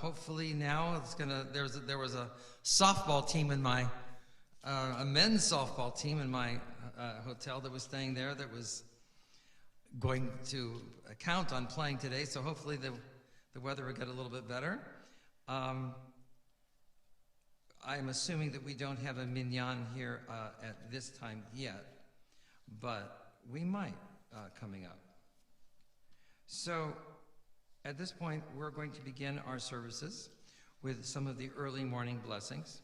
hopefully now there was a softball team in my, a men's softball team in my hotel that was staying there that was going to count on playing today, so hopefully the weather will get a little bit better. I'm assuming that we don't have a minyan here at this time yet, but we might coming up. So at this point, we're going to begin our services with some of the early morning blessings.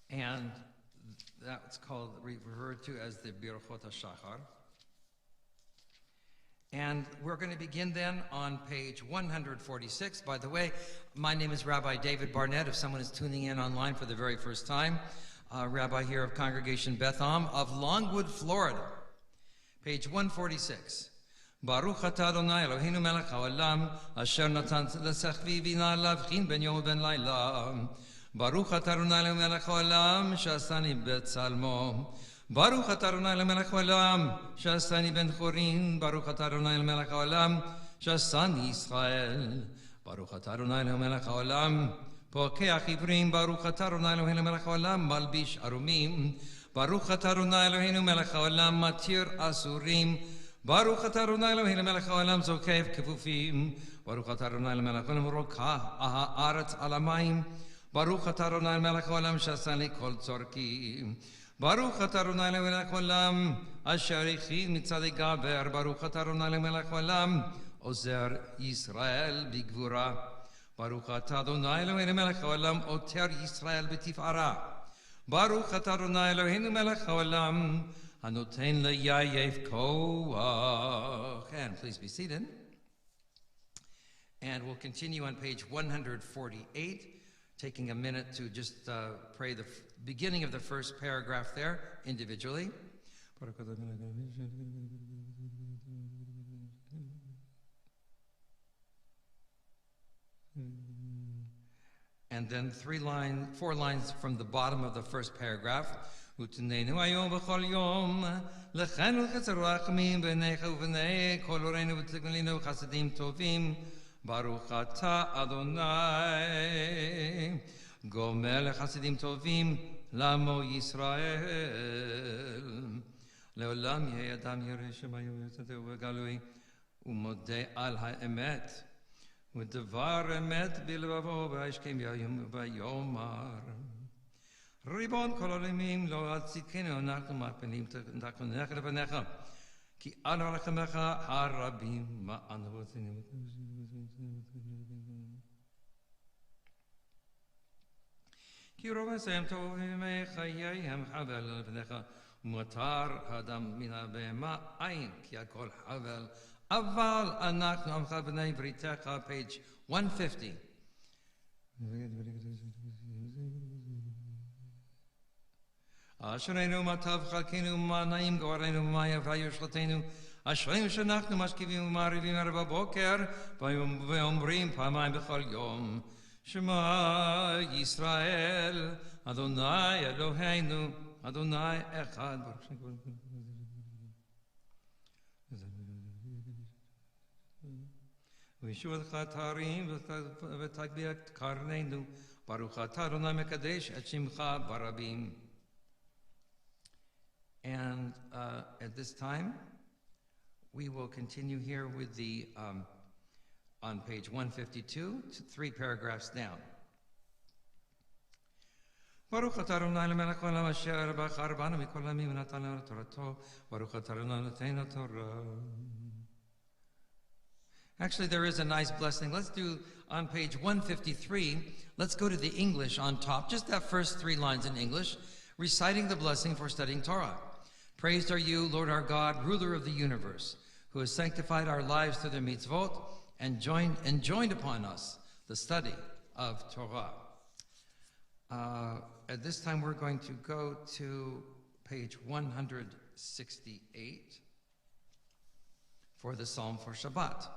And that's referred to as the Birchot HaShachar. And we're going to begin then on page 146. By the way, my name is Rabbi David Barnett, if someone is tuning in online for the very first time. Rabbi here of Congregation Beth Am of Longwood, Florida. Page 146. Baruch atah Adonai Eloheinu melech haolam, asher natan l'sechvi v'na lavchin ben yom u'ben layla. Baruch atah Adonai Eloheinu melech haolam, she'asani b'tzalmo. Baruch atah Adonai Eloheinu melech haolam, she'asani ben chorin. Baruch atah Adonai Eloheinu melech haolam, she'asani Yisrael. Baruch atah Adonai Eloheinu melech haolam, pokeach ivrim. Baruch atah Adonai Eloheinu melech haolam, malbish arumim. Baruch atah Adonai Eloheinu melech haolam, matir asurim. Baruch atah Adonai Eloheinu melech haolam, zokev kefufim. Baruch atah Adonai Eloheinu melech haolam, rokah haaretz al hamayim. Baruch atah Adonai melech haolam, shasani kol tzorki. Baruch atah Adonai melech haolam, asher ichid mitzad gaber. Baruch atah Adonai melech haolam, ozer Yisrael bigvura. Baruch atah Adonai melech haolam, oter Yisrael b'tifara. Baruch atah Adonai Eloheinu melech haolam, hanoten le'yayev koach. And please be seated. And we'll continue on page 148, taking a minute to just pray the beginning of the first paragraph there individually. And then 4 lines from the bottom of the first paragraph. U'tneinu hayom v'chol yom l'chenu chesed rachmim b'neicha u'b'nei kol horeinu v'tzigmelinu chasadim tovim. Baruch atah Adonai gomer lechasadim tovim lamo Yisrael. Le'olam yeh adam yireh shemayu v'yitzadeu v'galui u'modeh al ha'emet u'devar emet b'levavo v'ayishkem yayom v'yomar. Ribon kol ha'olamim lo atzidkenu אנחנו מפנים אנחנו נלך לפניך כי אנו רחמיך הרבים מענו ועשינו. כי רוב עשיהם טובים מחייהם חבל לפניך ומותר האדם מן הבהמה אין כי הכל חבל אבל אנחנו עמך בני בריתך. page 150. אשרינו מה טוב חלקנו ומה נעים גורלנו ומה יפה יושלתנו. אשרינו שאנחנו משכיבים ומעריבים ערב הבוקר ואומרים פעמיים בכל יום שמע ישראל אדוני אלוהינו אדוני אחד. וישועתך תרים ותגביה את קרננו. ברוך אתה אדוני מקדש את שמך ברבים. And at this time, we will continue here with the, on page 152, 3 paragraphs down. Baruch atah Adonai melech haolam asher bachar banu mikol ha'amim v'natan לנו torato. Baruch atah Adonai notenu Torah. Actually, there is a nice blessing. Let's do on page 153. Let's go to the English on top, just that first 3 lines in English, reciting the blessing for studying Torah. Praised are you, Lord our God, ruler of the universe, who has sanctified our lives through the mitzvot and joined upon us the study of Torah. At this time, we're going to go to page 168 for the Psalm for Shabbat.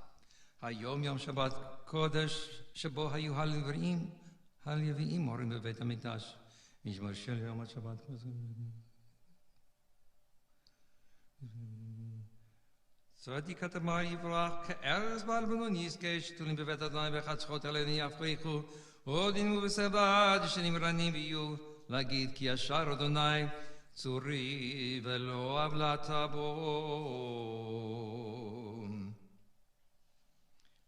Hayom Yom Shabbat Kodesh Shabo Hayu Halivrim Halivim Morim Bebeit HaMikdash Mishmar Shel Yom Shabbat. Sadi katama ivrach ke'erz balbunu niskesh tulim bevet Adonai b'chatschot eleni yafrichu odin u'v'sebad shenim ranim v'yu lagid ki yashar Adonai tzuri v'lo avlatabo.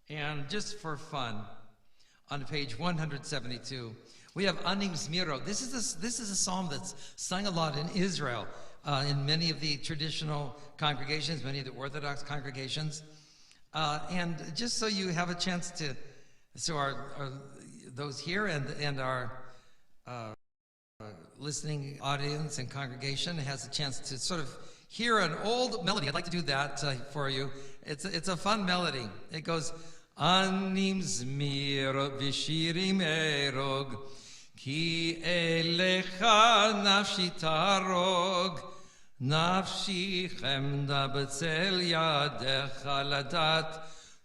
And just for fun, on page 172, we have Anim Zmiro. This is a psalm that's sung a lot in Israel, in many of the traditional congregations, many of the Orthodox congregations. And just so you have a chance to, so those here and our listening audience and congregation has a chance to sort of hear an old melody. I'd like to do that for you. It's a fun melody. It goes, Anim Zmiro v'shirim erog Ki elecha nafshi tarog, nafshi chemda b'tzel yadecha ladat,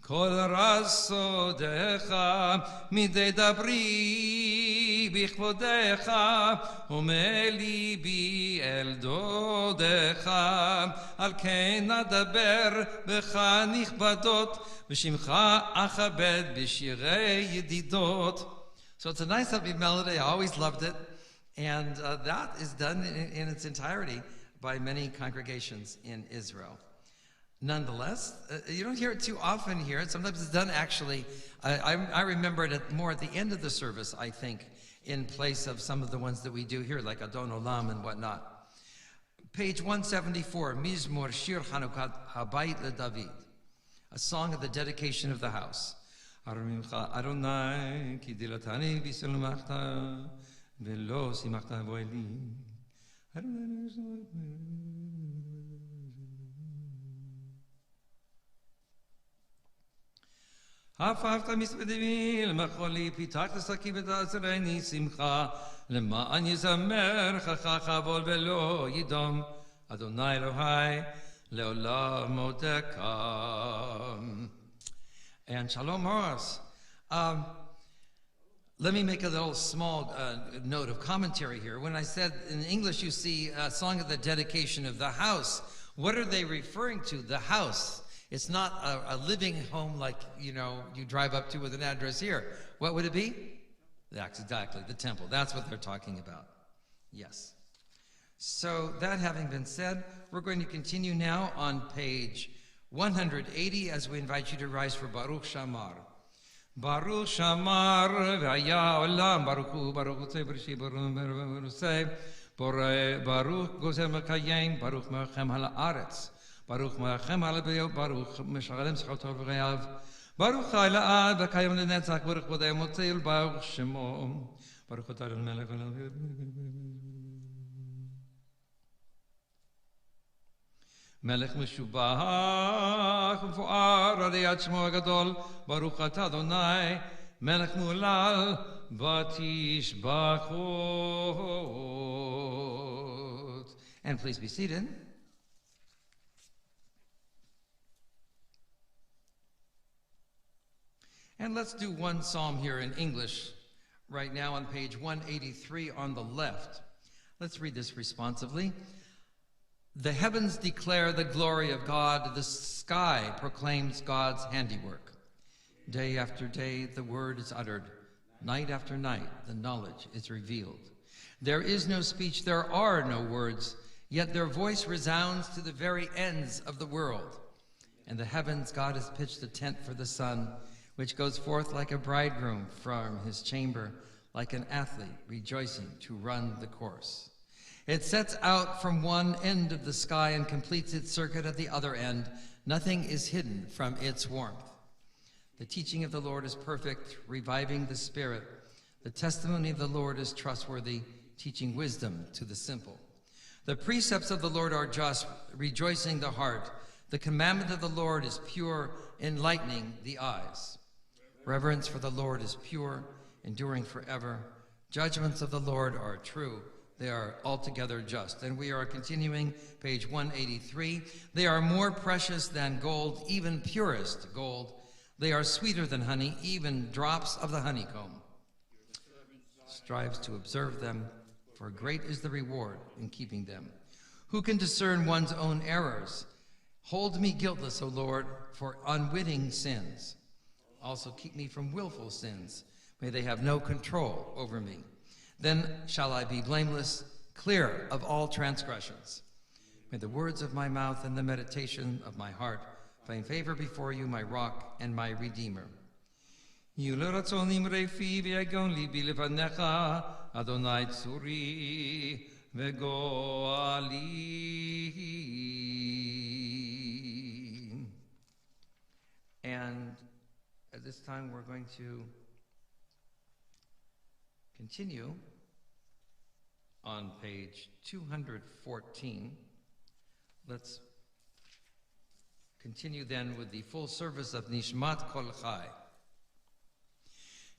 kol rasodecha midei dabri b'chvodecha, umelibi el dodecha, al ken adaber b'cha nichbadot, v'shimcha achabed b'shirei yedidot. So it's a nice upbeat melody. I always loved it. And that is done in its entirety by many congregations in Israel. Nonetheless, you don't hear it too often here. Sometimes it's done actually, I remember it more at the end of the service, I think, in place of some of the ones that we do here, like Adon Olam and whatnot. Page 174, Mizmor Shir Chanukat Habayit LeDavid, a song of the dedication of the house. Adonai ki dilatani v'silmachta v'lo simachta vo'eli. Hafafta misbedevil macholi pitach l'saki v'tazereni simcha lema'an yizamer chachacha vol v'lo yidom Adonai Elohai le'olam modekam. And Shalom Moras. Let me make a little small note of commentary here. When I said in English you see a song of the dedication of the house, what are they referring to? The house. It's not a living home like, you know, you drive up to with an address here. What would it be? That's exactly, the temple. That's what they're talking about. Yes. So that having been said, we're going to continue now on page 180 as we invite you to rise for Baruch Shamar. Baruch Shamar v'haya olam Baruch hu Baruch utzei b'rishi Baruch utzei Baruch gozer mekayim Baruch merchem ha'aretz Baruch merchem ha'lebeyo Baruch meshalem zchato v'reyav Baruch ha'ila'ad v'kayim l'netzach Baruch v'odei motzei Baruch shemo Baruch atah l'melech Melech Meshubach Mfu'ar Aliyat Shmo HaGadol Baruch Atah Adonai Melech Mulal Batishbachot. And please be seated. And let's do one psalm here in English right now on page 183 on the left. Let's read this responsively. The heavens declare the glory of God. The sky proclaims God's handiwork. Day after day, the word is uttered. Night after night, the knowledge is revealed. There is no speech, there are no words, yet their voice resounds to the very ends of the world. In the heavens, God has pitched a tent for the sun, which goes forth like a bridegroom from his chamber, like an athlete rejoicing to run the course. It sets out from one end of the sky and completes its circuit at the other end. Nothing is hidden from its warmth. The teaching of the Lord is perfect, reviving the spirit. The testimony of the Lord is trustworthy, teaching wisdom to the simple. The precepts of the Lord are just, rejoicing the heart. The commandment of the Lord is pure, enlightening the eyes. Reverence for the Lord is pure, enduring forever. Judgments of the Lord are true. They are altogether just. And we are continuing, page 183. They are more precious than gold, even purest gold. They are sweeter than honey, even drops of the honeycomb. Strives to observe them, for great is the reward in keeping them. Who can discern one's own errors? Hold me guiltless, O Lord, for unwitting sins. Also keep me from willful sins. May they have no control over me. Then shall I be blameless, clear of all transgressions. May the words of my mouth and the meditation of my heart find favor before you, my rock and my redeemer. Adonai tzuri vegoali. And at this time we're going to continue on page 214. Let's continue then with the full service of Nishmat Kol Chai.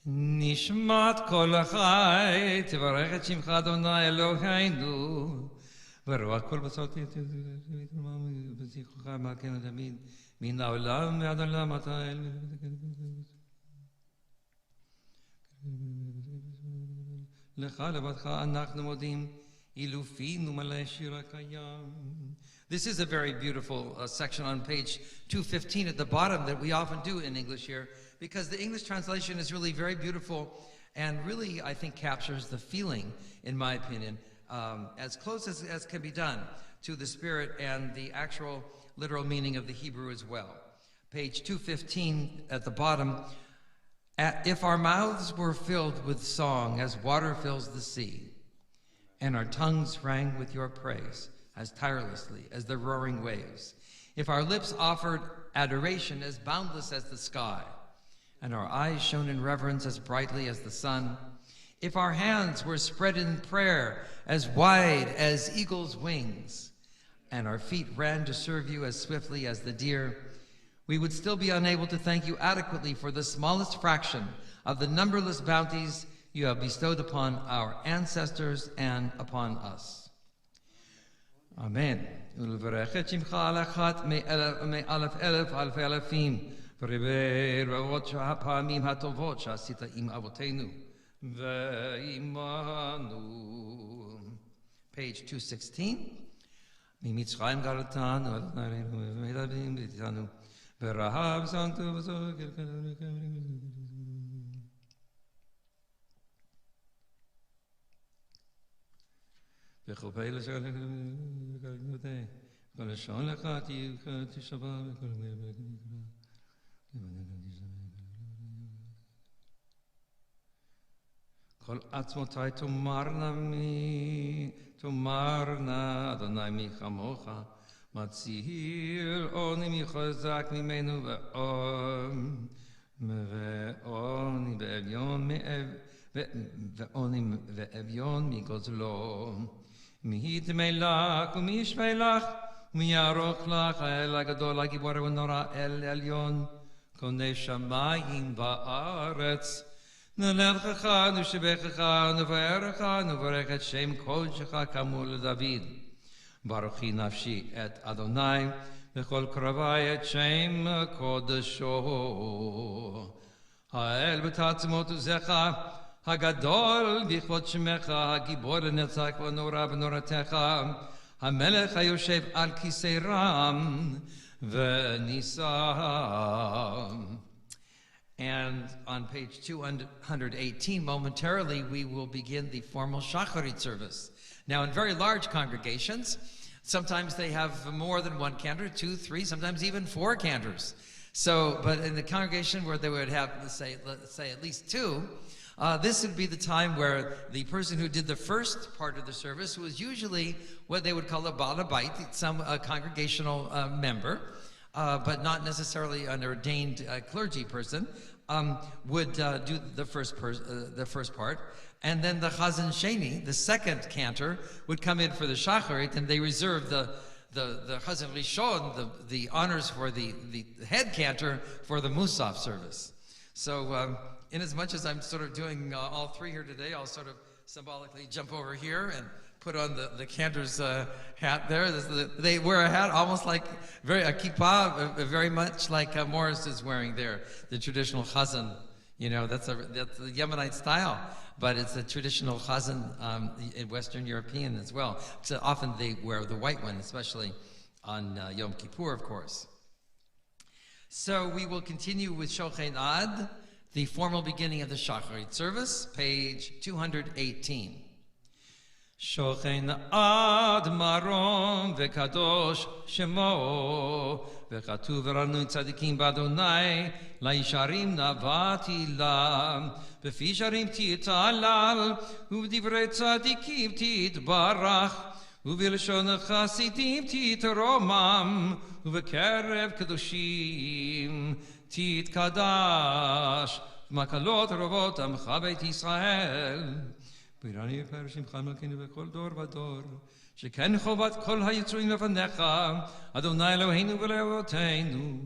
נשמת כל החי, תברך את שמך אדוני אלוהינו, ורוח כל בשר וזכרך מלכנו תמיד, מן העולם ועד עולם אתה אל. לך לבדך אנחנו מודים, אילופינו מלא שיר הקיים. This is a very beautiful section on page 215 at the bottom that we often do in English here, because the English translation is really very beautiful and really, I think, captures the feeling, in my opinion, as close as can be done to the spirit and the actual literal meaning of the Hebrew as well. Page 215 at the bottom, if our mouths were filled with song as water fills the sea, and our tongues rang with your praise as tirelessly as the roaring waves, if our lips offered adoration as boundless as the sky, and our eyes shone in reverence as brightly as the sun, if our hands were spread in prayer as wide as eagle's wings, and our feet ran to serve you as swiftly as the deer, we would still be unable to thank you adequately for the smallest fraction of the numberless bounties you have bestowed upon our ancestors and upon us. Amen. ולברך את שמך על אחת מאלף אלף אלפי אלפים, וריבי רבות הפעמים הטובות שעשית עם אבותינו ועמנו. Page 216. ממצרים גאלתנו, ומדברים איתנו, ורהב שמתו וזוכר וכל פלא שגלגלותי, וכל לשון לך תשבע וכל כל עצמותי תאמרנה, אדוני מי כמוך, מציל עוני מחזק ממנו ועוני ואביון מגוזלו. מי יתמלך ומי ישווה לך ומי יערוך לך, האל הגדול הגיבור ונורא, אל עליון קונה שמיים וארץ. נלכך נשבחך נבערך נברך את שם קודשך כאמור לדוד. ברכי נפשי את אדוני וכל קרבי את שם קודשו. האל בתעצמות עוזך הגדול בכבוד שמך, הגיבור לנצח ונורא בנורתך, המלך היושב על כיסא רם ונישא. And on page 218, momentarily, we will begin the formal Shacharit service. Now, in very large congregations, sometimes they have more than one cantor, 2, 3, sometimes even 4 cantors. So, but in the congregation where they would have, let's say at least 2, this would be the time where the person who did the first part of the service was usually what they would call a Baal Habayit, some congregational member, but not necessarily an ordained clergy person, would do the first part. And then the Chazan Sheni, the second cantor, would come in for the Shacharit, and they reserve the Chazan Rishon, the honors for the head cantor, for the Musaf service. So in as much as I'm sort of doing all 3 here today, I'll sort of symbolically jump over here and put on the cantor's hat there. They wear a hat almost like a kippah, very much like Morris is wearing there, the traditional chazan. You know, that's the Yemenite style, but it's a traditional chazan in Western European as well. So often they wear the white one, especially on Yom Kippur, of course. So we will continue with Shochein Ad, the formal beginning of the Shacharit service, page 218. Shochein Ad Marom Vekadosh Shemo Vechatuv Ranu Tzadikim Badonai Laisharim Navati Lam Befisharim Titalal Uvdivrei Tzadikim Titbarach Uvilshon Chasidim Titromam Uvekerev Kedoshim Titkadash Makalot Rovot Amcha Beit Yisrael בירני פרשים חמלכנו בכל דור ודור שכן חובת כל היצורים לפניך אדוני אלוהינו ולאבותינו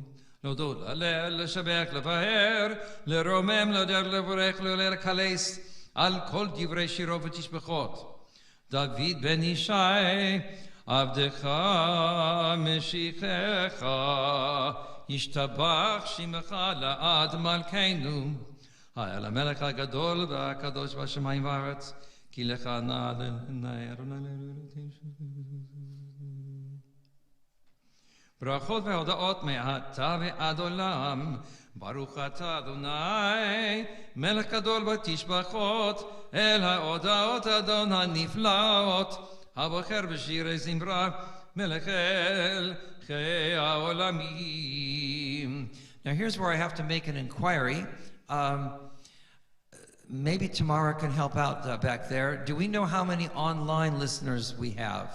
להודות, להלל, לשבח, לבאר, לרומם, להדר, לברך, להקלס על כל דברי שירו ותשבחות. דוד בן ישי עבדך משיחך ישתבח שמך לעד מלכנו האל המלך הגדול והקדוש בשמיים וארץ כי לך נער ברכות והודעות מעתה ועד עולם ברוך אתה אדוני מלך גדול ותשבחות אל ההודעות אדון הנפלאות הבוחר בשירי זמרה מלך אל חיי העולמים. Now here's where I have to make an inquiry. Maybe Tamara can help out back there. Do we know how many online listeners we have?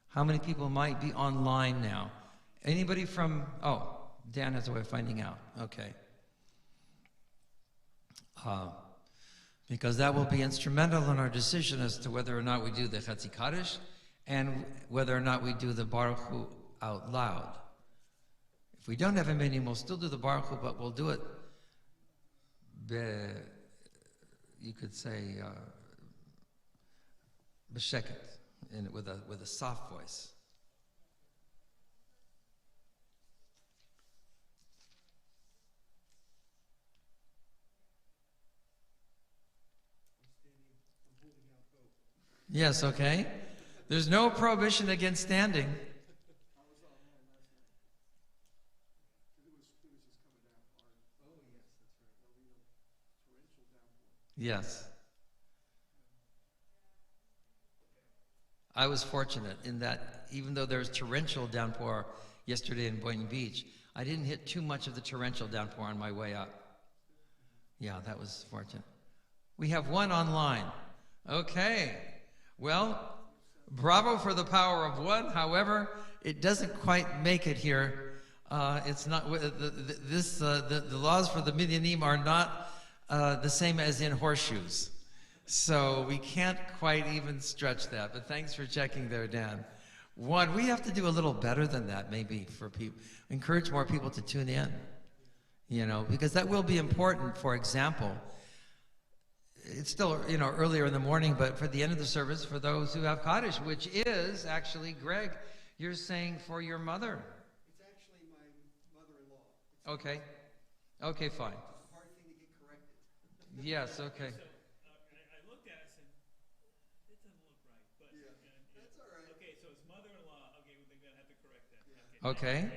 How many people might be online now? Anybody from, oh, Dan has a way of finding out. Okay. Because that will be instrumental in our decision as to whether or not we do the Chetzi Kaddish and whether or not we do the Baruch Hu out loud. If we don't have a many, we'll still do the Baruch Hu, but we'll do it you could say b'sheket, with a soft voice. Yes, okay. There's no prohibition against standing. Yes. I was fortunate in that even though there was torrential downpour yesterday in Boynton Beach, I didn't hit too much of the torrential downpour on my way up. Yeah, that was fortunate. We have one online. Okay. Well, bravo for the power of one. However, it doesn't quite make it here. It's not the laws for the minyanim are not the same as in horseshoes. So we can't quite even stretch that, but thanks for checking there, Dan. One, we have to do a little better than that maybe for people, encourage more people to tune in, because that will be important. For example, it's still, earlier in the morning, but for the end of the service, for those who have Kaddish, which is actually, Greg, you're saying for your mother. It's actually my mother-in-law. Okay. Okay, fine. Yes, okay. So, I looked at it and said, it doesn't look right. But yeah, that's all right. Okay, so it's mother-in-law. Okay, we're going to have to correct that. Yeah. Okay.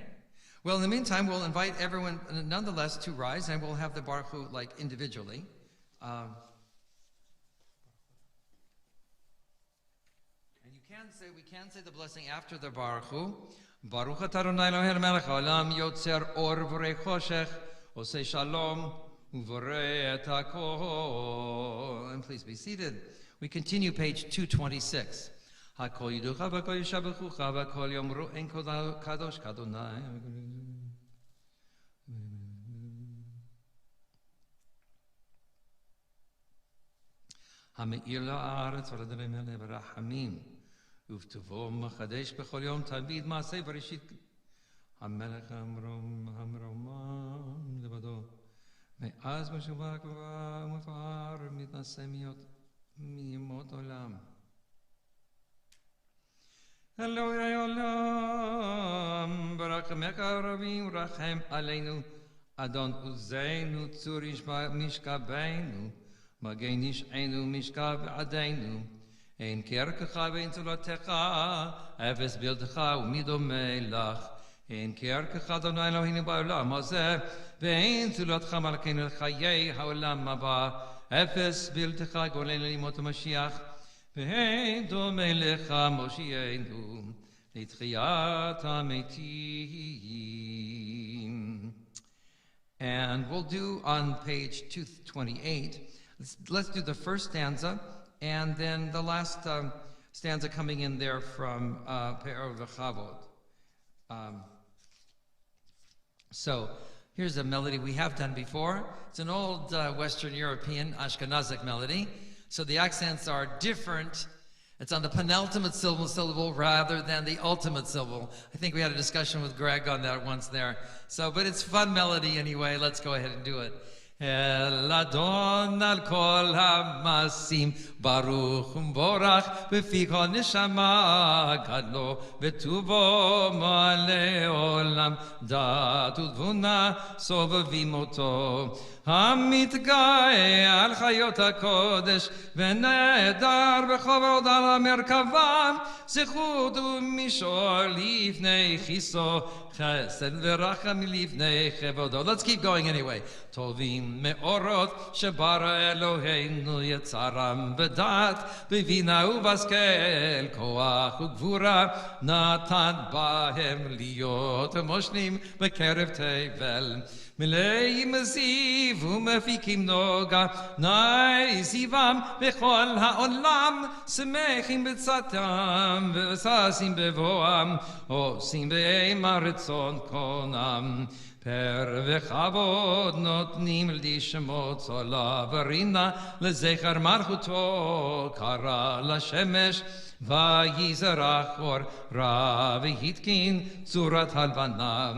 Well, in the meantime, we'll invite everyone, nonetheless, to rise, and we'll have the Baruch Hu, individually. And we can say the blessing after the Baruch Hu. Baruch atah Adonai Eloheinu melech haolam yotzer or v'rei choshech osei shalom. And please be seated. We continue page 226. Hakol yiducha v'kol yishabechucha v'kol yomru en kadosh kadonai. Hameir la'aretz v'ladrei melech v'rachamim uv'tovo machadeish b'chol yom tamid ma'aseh v'reshit hamelech hamromam levado. מאז משובח ומפאר מתנשא מימות עולם. אלוהי עולם, ברחמך הרבים רחם עלינו, אדון עוזנו, צור משכבנו, מגן נשענו, משכב עדינו, אין כערכך ואין צורתך, אפס בלתך ומי דומה לך. אין כערכך אדוני אלוהינו בעולם הזה, ואין צורתך מלכנו לחיי העולם הבא, אפס בלתך גאולנו לימות המשיח, ואין דומה לך מושיענו לתחיית המתים. And we'll do on page 228, let's do the first stanza, and then the last stanza coming in there from Pe'er V'Chavod. So here's a melody we have done before. It's an old Western European Ashkenazic melody. So the accents are different. It's on the penultimate syllable rather than the ultimate syllable. I think we had a discussion with Greg on that once there. So, but it's fun melody anyway. Let's go ahead and do it. El Adon al kol hamasim baruch umborach befi kol neshama gadlo betuvo male olam dat udvuna sovavim oto המתגאה על חיות הקודש ונהדר בכבוד על המרכבם זכות ומשול לפני כיסו חסד ורחם לפני כבודו. Let's keep going anyway. טובים מאורות שברא אלוהינו יצרם בדעת בבינה ובשכל כוח וגבורה נתן בהם להיות מושלים בקרב תבל מלאים זיו ומפיקים נוגה נאי זיום בכל העולם שמחים בצאתם וששים בבואם עושים באימה רצון קונם פר וכבוד נותנים לשמות צולה ורינה לזכר מלכותו קרא לשמש ויזרח אור רע והתקין צורת הלבנה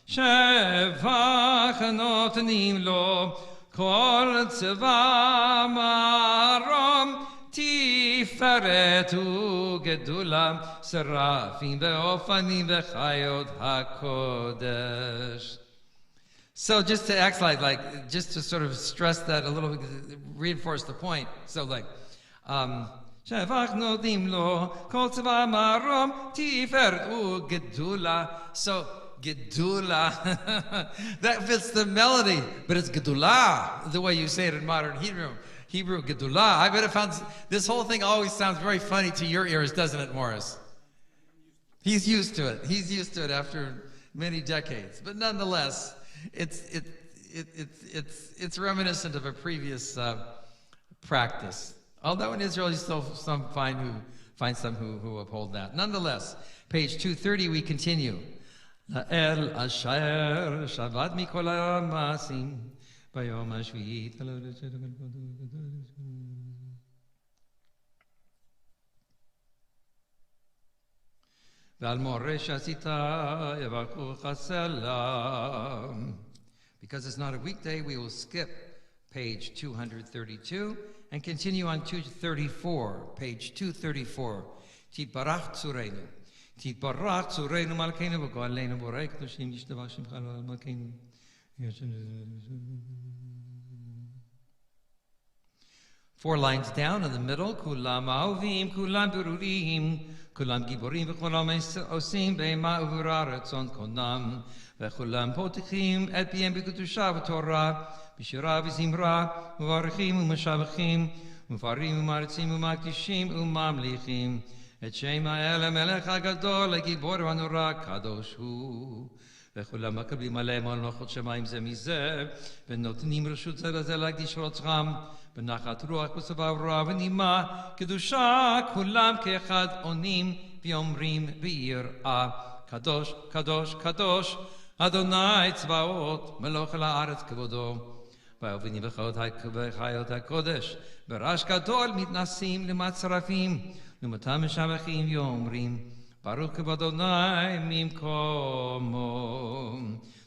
שבח נותנים לו כל צבא מרום תפארת וגדולה שרפים ואופנים וחיות הקודש. So just to act like just to sort of stress that a little bit, reinforce the point. So like שבח נותנים לו כל צבא מרום תפארת וגדולה. So Gedula, that fits the melody, but it's Gedula, the way you say it in modern Hebrew, Gedula. I bet it sounds, this whole thing always sounds very funny to your ears, doesn't it, Morris? He's used to it. He's used to it after many decades. But nonetheless, it's reminiscent of a previous practice. Although in Israel, you still find some who uphold that. Nonetheless, page 230, we continue. לאל אשר שבת מכל המעשים ביום השביעי ועל מורה שעשית יברכוך סלם. Because it's not a weekday, we will skip page 232 and continue on 234, page 234. תתברך צורנו. תתברך צורנו מלכנו וגואלנו בורא קדושים ישתבח שמך לעולם מלכנו. Four lines down in the middle, כולם אהובים, כולם ברורים, כולם גיבורים וכולם עושים בהמה וברע רצון קונם, וכולם פותחים את פיהם בקדושה ותורה, בשירה וזמרה, מבורכים ומשבחים, מפארים ומעריצים ומקדישים וממליכים. את שם האל המלך הגדול, הגיבור והנורא, קדוש הוא. וכולם מקבלים עליהם על מלכות שמיים זה מזה, ונותנים רשות זה לזה להקדיש רוצחם, בנחת רוח וצבא ורוע ונימה, קדושה, כולם כאחד עונים ואומרים ביראה, קדוש, קדוש, קדוש, אדוני צבאות, מלוך על הארץ כבודו. והאובנים וחיות הקודש, ברעש גדול מתנסים למצרפים, למותם משבחים ואומרים, ברוך כבוד אדוני ממקומו.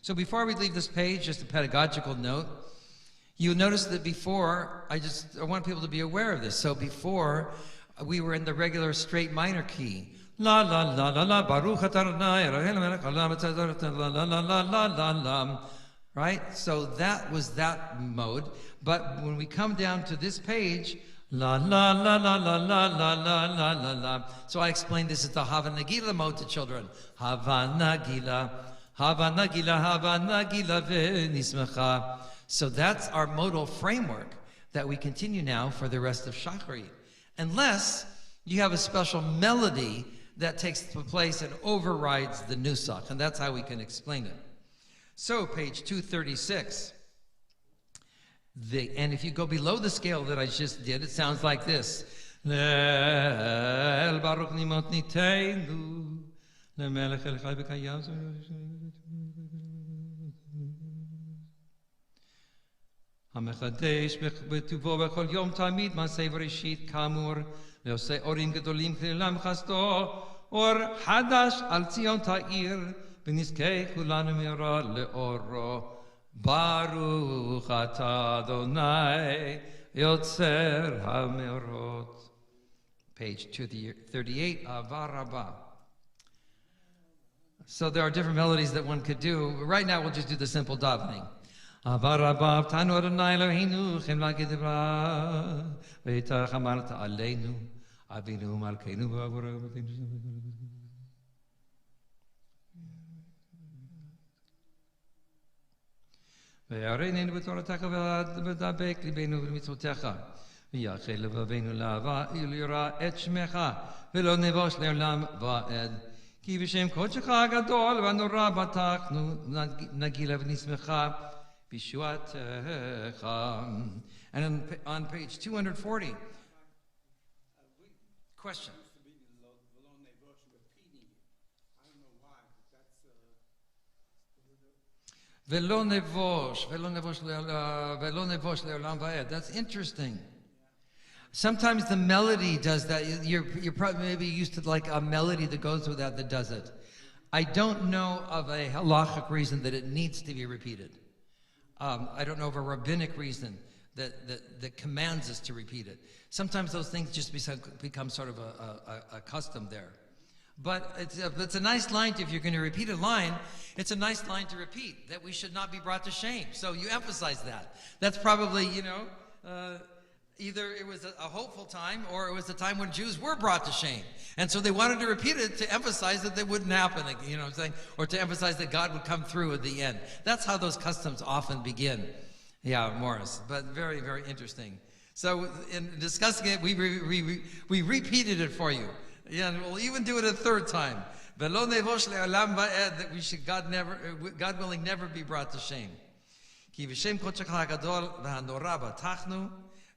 So before we leave this page, just a pedagogical note. You notice that before, I want people to be aware of this. So before, we were in the regular straight minor key. La la la la la, Baruch atah Adonai, Eloheinu melech haolam, la la la la la la la. Right? So that was that mode. But when we come down to this page, La la la la la la la la la la la. So I explained this is the Hava Nagila mode to children. Hava Nagila, Hava Nagila, Hava Nagila v'nismecha. So that's our modal framework that we continue now for the rest of Shacharit. Unless you have a special melody that takes place and overrides the nusach, and that's how we can explain it. So page 236. And if you go below the scale that I just did, it sounds like this. Le'el baruch nimot niteinu, le'melech el chai v'kayam. המחדש בטובו בכל יום תמיד מעשה בראשית כאמור ועושה אורים גדולים כלעולם חסדו אור חדש על ציון תאיר ונזכה כולנו מהרה לאורו ברוך אתה אדוני יוצר המאורות. Page 238, Ava Rabbah. So there are different melodies that one could do. Right now we'll just do the simple davening. Ava Rabbah, Tanu Adonai Eloheinu, Chemla Gedevra, Veitach Amarta Aleinu, Avinu Malkeinu V'Avora V'Avinu. Ve'areinu B'Toratecha V'Adabek Libeinu V'Mitzvotecha, V'Yachel V'Avenu La'ava Yira Et Shmecha, V'Lo Nevosh Le'olam Va'ed, Ki V'Shem Kodshecha Gadol V'Anora Batachnu Nagila V'Nismecha, and on page 240, question. Velo nevosh le'olam va'ed. That's interesting. Sometimes the melody does that. You're probably maybe used to like a melody that goes with that does it. I don't know of a halachic reason that it needs to be repeated. I don't know of a rabbinic reason that commands us to repeat it. Sometimes those things just become sort of a custom there. But it's a nice line if you're going to repeat a line, it's a nice line to repeat, that we should not be brought to shame. So you emphasize that. That's probably, either it was a hopeful time or it was a time when Jews were brought to shame. And so they wanted to repeat it to emphasize that they wouldn't happen, you know what I'm saying? Or to emphasize that God would come through at the end. That's how those customs often begin. Yeah, Morris, but very, very interesting. So in discussing it, we repeated it for you. Yeah, and we'll even do it a third time. Velo nevosh le'olam va'ed, that we should, God willing, never be brought to shame. Ki v'shem kodshecha hagadol v'hanora batachnu,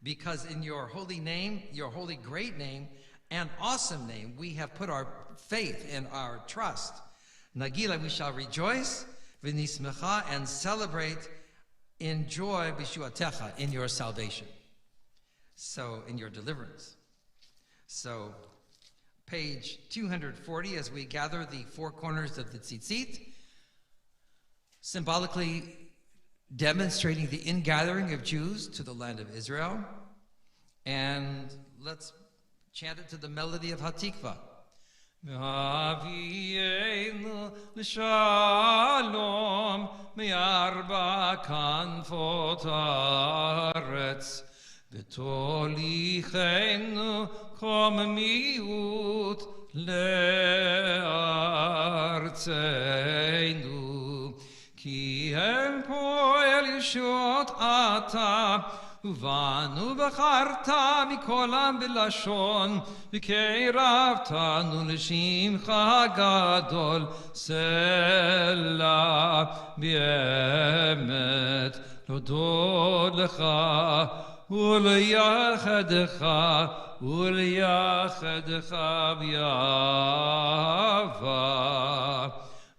because in your holy name, your holy great name, and awesome name, we have put our faith and our trust. Nagila, we shall rejoice, v'nismecha, and celebrate in joy, b'shuatecha, in your salvation. So, in your deliverance. So, page 240, as we gather the four corners of the tzitzit, symbolically demonstrating the ingathering of Jews to the land of Israel. And let's chant it to the melody of Hatikva. Avienu l'shalom me'arba kanfot haaretz v'tolichenu kom miut le'artzeinu ki hem poel yeshut ata ובנו בחרת מכל עם בלשון וקרבתנו לשמך הגדול סלע באמת להודות לך ולייחדך באהבה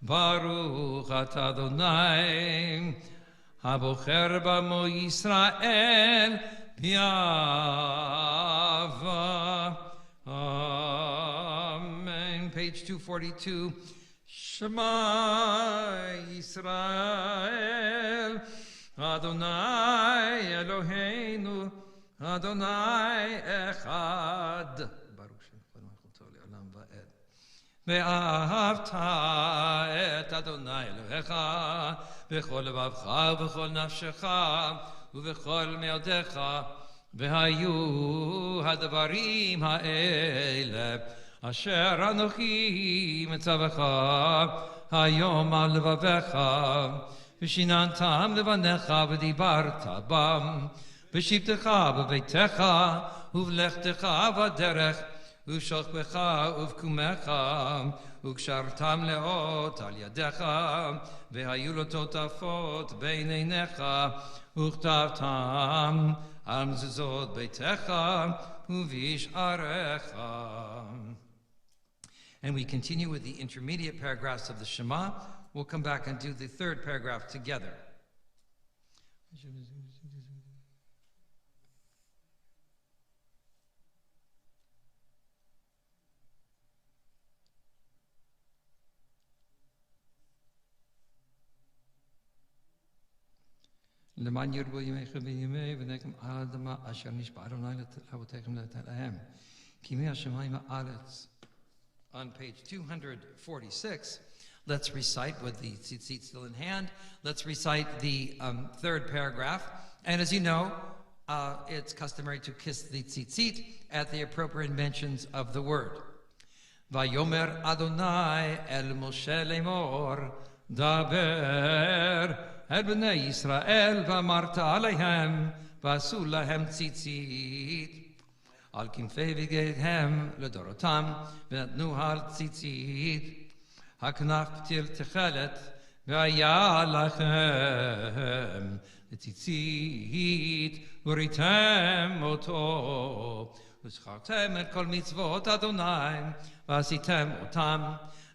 ברוך אתה אדוני הבוחר במו ישראל באהבה. Amen. Page 242. Shema Yisrael Adonai Eloheinu Adonai Echad Baruch Shem Kol Malchuto Le'olam Va'ed. ואהבת את אדוני אלוהיך בכל לבבך ובכל נפשך ובכל מאודיך והיו הדברים האלה אשר אנוכי מצווך היום על לבביך, ושיננתם לבניך ודיברת בם, בשבתך בביתך ובלכתך בדרך, ובשוכבך ובקומך, וקשרתם לאות על ידיך, והיו לו תותפות בין עיניך, וכתבתם על מזוזות ביתך ובשעריך. And we continue with the intermediate paragraphs of the Shema. We'll come back and do the third paragraph together. למען ירבו ימיך וימי ונקם על האדמה אשר נשבע אדוני לאבותיכם לתת להם, כי מהשמיים הארץ. On page 246, let's recite with the tzitzit still in hand. Let's recite the third paragraph. And as you know, it's customary to kiss the tzitzit at the appropriate mentions of the word. Vayomer Adonai el Moshe lemor, daber el bnei Yisrael v'amarta aleihem v'asu lahem tzitzit. על כנפי בגדיהם לדורותם, ונתנו על ציצית, הכנף פתיל תכלת, והיה לכם לציצית, וריתם אותו, וזכרתם את כל מצוות אדוני, ועשיתם אותם,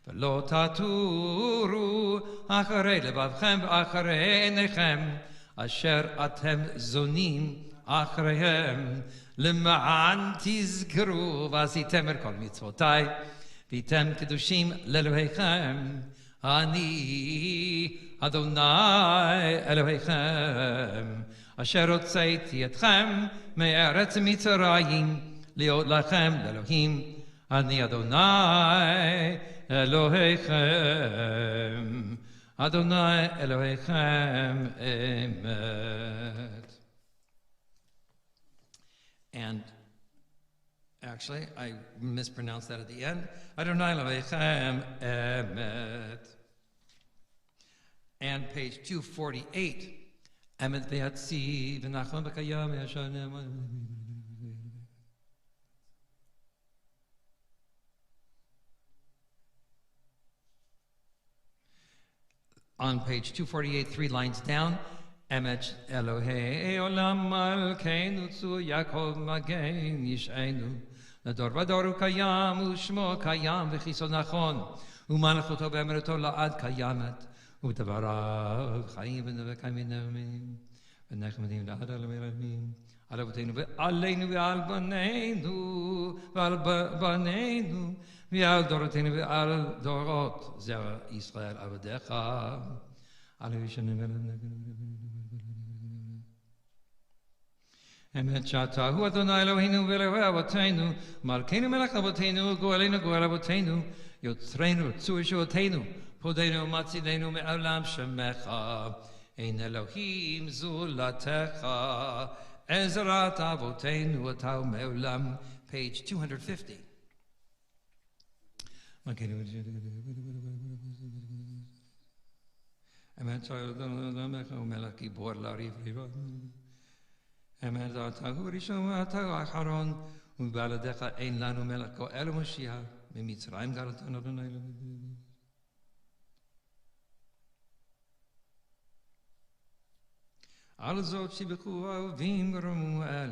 ולא תטורו אחרי לבבכם ואחרי עיניכם, אשר אתם זונים אחריהם, למען תזכרו ועשיתם את כל מצוותיי והייתם קדושים לאלוהיכם, אני אדוני אלוהיכם אשר הוצאתי אתכם מארץ מצרים להיות לכם לאלוהים, אני אדוני אלוהיכם, אדוני אלוהיכם אמת. And actually, I mispronounced that at the end. Adonai Elohechem Emet. And page 248. Emet v'yatziv v'nachon b'kayam v'yashanem. On page 248, 3 lines down. Emet Elohei Olam Malkeinu Tzu Yaakov Magen Yish'enu Lador Vador Hu Kayam U'Shmo Kayam V'Chiso Nachon U'Malchuto V'Emreto La'ad Kayamet U'Tavarav Chaim V'Nevekayim V'Nevim V'Nechmadim La'ad Al-Merahim Al Avotenu V'Aleinu V'Al Baneinu V'Al Baneinu V'Al Dorotenu V'Al Dorot Zera Yisrael Avadecha Al Yishanim V'Al אמת שאתה הוא אדוני אלוהינו ואלוהי אבותינו, מלכנו מלך אבותינו, גואלנו גואל אבותינו, יוצרנו צור ישועתנו, פודינו ומצידנו מעולם שמך, אין אלוהים זולתך, עזרת אבותינו אתה ומעולם. Page 250. אמת שאתה מלך ומלך גיבור לריב ריבו, אמת אתה הוא ראשון ואתה הוא האחרון, ובלעדיך אין לנו מלך גואל ומשיח, ממצרים גאלתנו אדוני אלוהינו. על זאת שיבחו האהובים ורמו אל,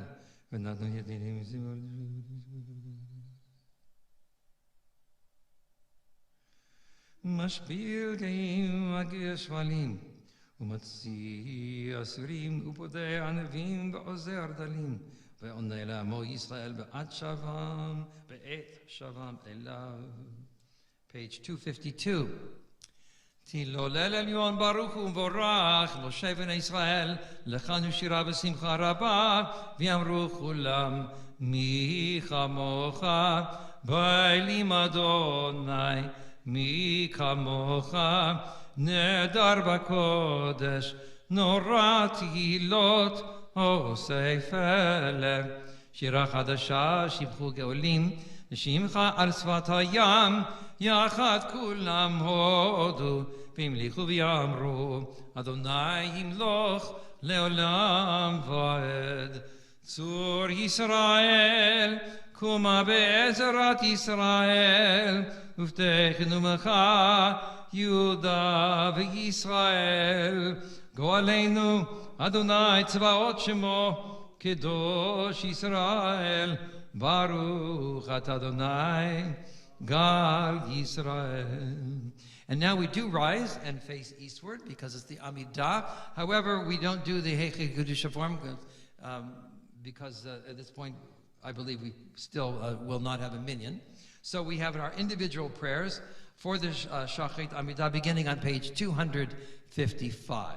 ונתנו ידידים זמור. משפיל גאים מגיע שפלים, ומציא אסורים ופודה ענבים ועוזר דלים, ועונה לעמו ישראל בעת שבם אליו. Page 252. תילולל עליון ברוך ומבורך, משה בני ישראל, לכנו שירה בשמחה רבה, ויאמרו כולם, מי כמוך, באלים אדוני, מי כמוך, נהדר בקודש, נורא תהילות, עושי פלא. שירה חדשה, שיבחו גאולים, לשמך על שפת הים, יחד כולם הודו, והמליכו ויאמרו, אדוני ימלוך לעולם ועד. צור ישראל, קומה בעזרת ישראל, ובטחנו בך יהודה וישראל. גואלנו, אדוני צבאות שמו, קדוש ישראל, ברוך אתה אדוני, גל ישראל. And now we do rise and face eastward because it's the Amidah. However, we don't do the Heiche Kedusha form because at this point, I believe we still will not have a minyan. So we have our individual prayers for the Shachrit Amidah beginning on page 255.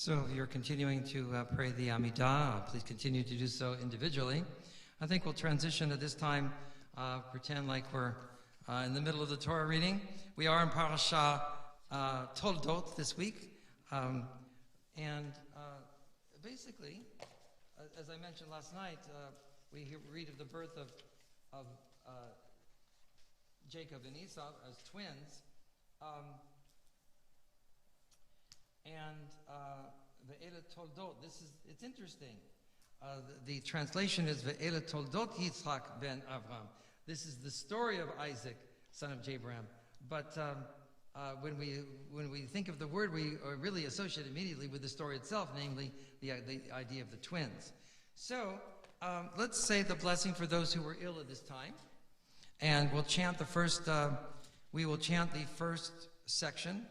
So if you're continuing to pray the Amidah, please continue to do so individually. I think we'll transition at this time, pretend like we're in the middle of the Torah reading. We are in Parasha Toldot this week. Basically, as I mentioned last night, we read of the birth of Jacob and Esau as twins. Ve'ela Toldot, it's interesting. The translation is Ve'ela Toldot Yitzchak ben Avraham. This is the story of Isaac, son of Abraham. But when we think of the word, we are really associate immediately with the story itself, namely the idea of the twins. So let's say the blessing for those who were ill at this time, and we'll chant the first. We will chant the first section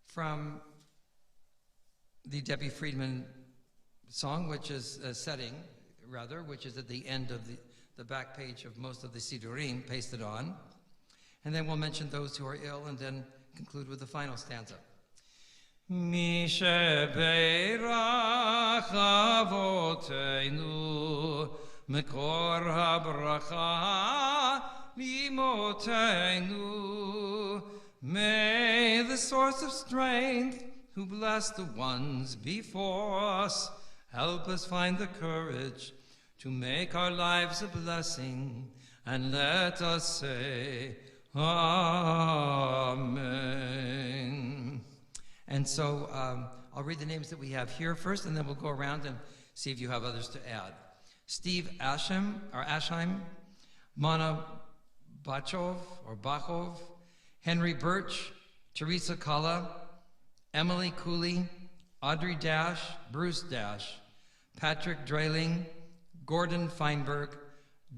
from the Debbie Friedman song, which is which is at the end of the back page of most of the Sidurim, pasted on. And then we'll mention those who are ill and then conclude with the final stanza. Mi shebeirach avoteinu mekor habracha limotenu. May the source of strength, who blessed the ones before us, help us find the courage to make our lives a blessing, and let us say, Amen. And so I'll read the names that we have here first, and then we'll go around and see if you have others to add. Steve Ashheim, Mana Bachov, Henry Birch, Teresa Kalla, Emily Cooley, Audrey Dash, Bruce Dash, Patrick Drayling, Gordon Feinberg,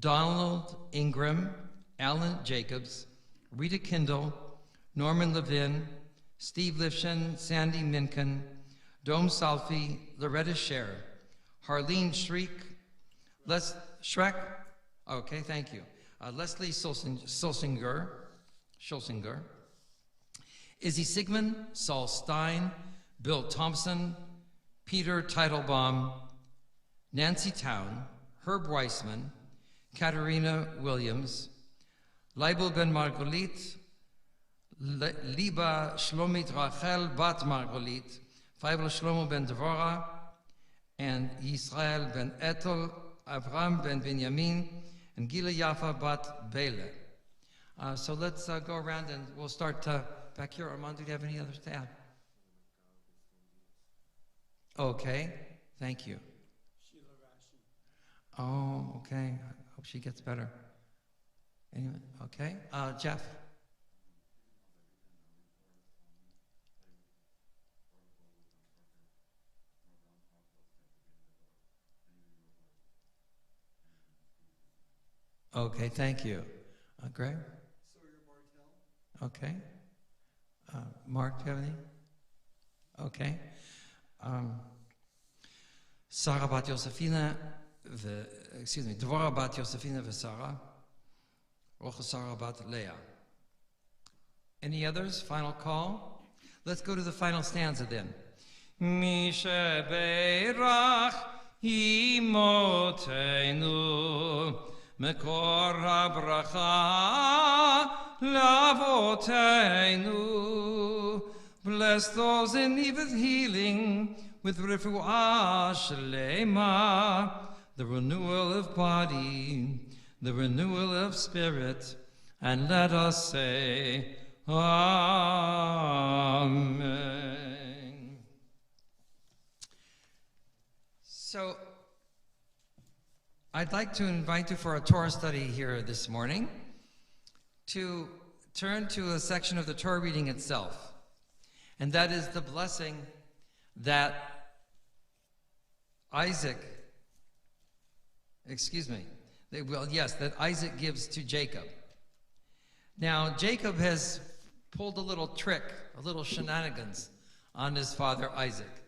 Donald Ingram, Alan Jacobs, Rita Kindle, Norman Levin, Steve Lifshin, Sandy Minkin, Dome Salfi, Loretta Scher, Harleen Schreck, okay, thank you, Leslie Schulsinger, Izzy Sigmund, Saul Stein, Bill Thompson, Peter Teitelbaum, Nancy Town, Herb Weissman, Katerina Williams, Leibel Ben Margolit, Liba Shlomit Rachel Bat Margolit, Feibel Shlomo Ben Devorah, and Israel Ben Etel, Avram Ben Benjamin, and Gila Yafa Bat Bele. So let's go around and we'll start back here. Armand, do you have any others to add? Okay, thank you. Oh, okay. I hope she gets better. Anyway, okay. Jeff. Okay, thank you. Greg? Sawyer Bartel. Okay. Mark, do you have any? Okay. Sarah Bat Yosefina, Dvorah Bat Yosefina Vesara, Rocha Sarah Bat Leah. Any others? Final call? Let's go to the final stanza then. Mi shebeirach imotenu mekor habracha lavotenu. Bless those in need of healing with refuah shlema, the renewal of body, the renewal of spirit, and let us say, Amen. So, I'd like to invite you for a Torah study here this morning to turn to a section of the Torah reading itself, and that is the blessing that that Isaac gives to Jacob. Now, Jacob has pulled a little trick, a little shenanigans on his father Isaac.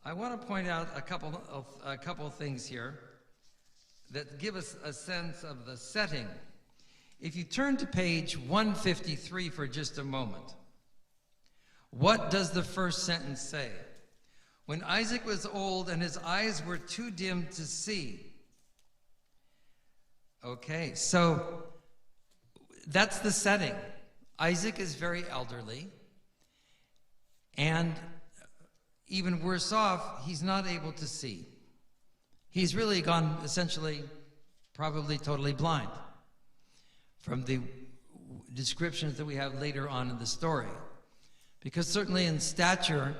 I want to point out a couple of things here that give us a sense of the setting. If you turn to page 153 for just a moment, what does the first sentence say? when Isaac was old and his eyes were too dim to see. Okay, so that's the setting. Isaac is very elderly, and even worse off, he's not able to see. He's really gone essentially, probably totally blind from the descriptions that we have later on in the story. Because certainly in stature,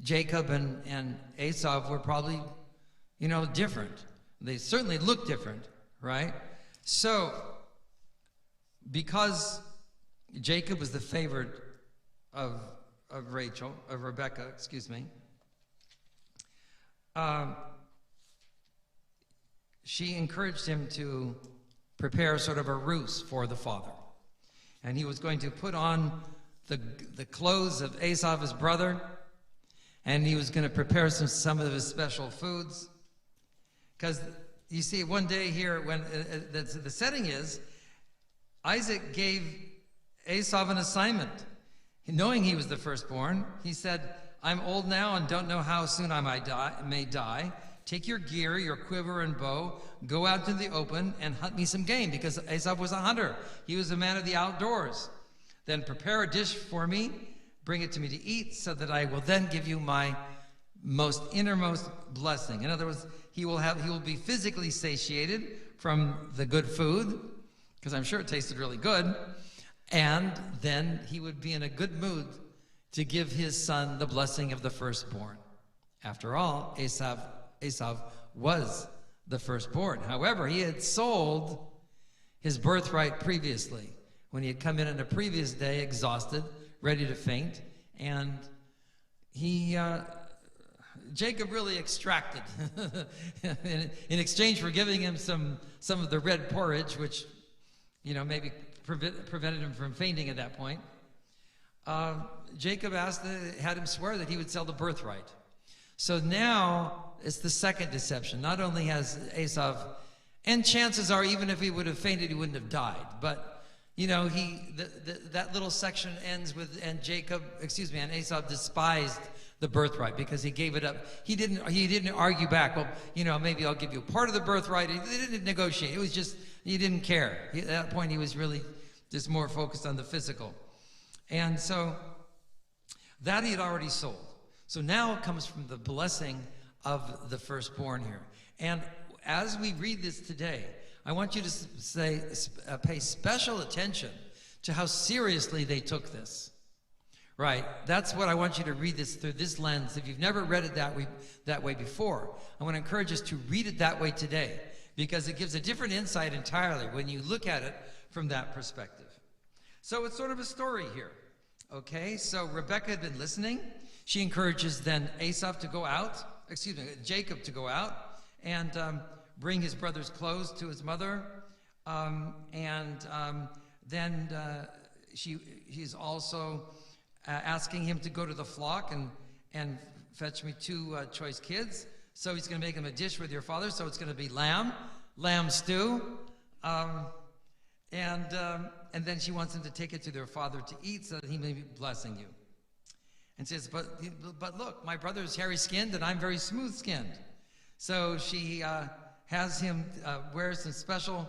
Jacob and Esau were probably, different. They certainly looked different, right? So, because Jacob was the favorite of Rebekah, she encouraged him to prepare sort of a ruse for the father. And he was going to put on the clothes of Esau, his brother, and he was going to prepare some of his special foods. Because you see, one day here, when the setting is, Isaac gave Esau an assignment. Knowing he was the firstborn, he said, I'm old now and don't know how soon I may die. Take your gear, your quiver and bow, go out to the open and hunt me some game, because Esau was a hunter. He was a man of the outdoors. Then prepare a dish for me, bring it to me to eat, so that I will then give you my most innermost blessing. In other words, he will be physically satiated from the good food, because I'm sure it tasted really good, and then he would be in a good mood to give his son the blessing of the firstborn. After all, Esau was the firstborn. However, he had sold his birthright previously, when he had come in on a previous day, exhausted, ready to faint, and Jacob really extracted in exchange for giving him some of the red porridge, which maybe prevented him from fainting at that point. Jacob had him swear that he would sell the birthright. So now it's the second deception. Not only has Esau, and chances are even if he would have fainted, he wouldn't have died. But that little section ends with, and Esau despised the birthright because he gave it up. He didn't argue back. Well, maybe I'll give you part of the birthright. He didn't negotiate. It was just, he didn't care. At that point, he was really just more focused on the physical. And so that he had already sold. So now it comes from the blessing of the firstborn here. And as we read this today, I want you to pay special attention to how seriously they took this. Right? That's what I want you to read this through this lens. If you've never read it that way before, I want to encourage us to read it that way today, because it gives a different insight entirely when you look at it from that perspective. So it's sort of a story here. Okay? So Rebekah had been listening. She encourages then Jacob to go out and bring his brother's clothes to his mother. Then she's also asking him to go to the flock and fetch me 2 choice kids. So he's going to make him a dish with your father. So it's going to be lamb stew. And then she wants him to take it to their father to eat so that he may be blessing you. And says, but look, my brother is hairy-skinned and I'm very smooth-skinned. So she has him wear some special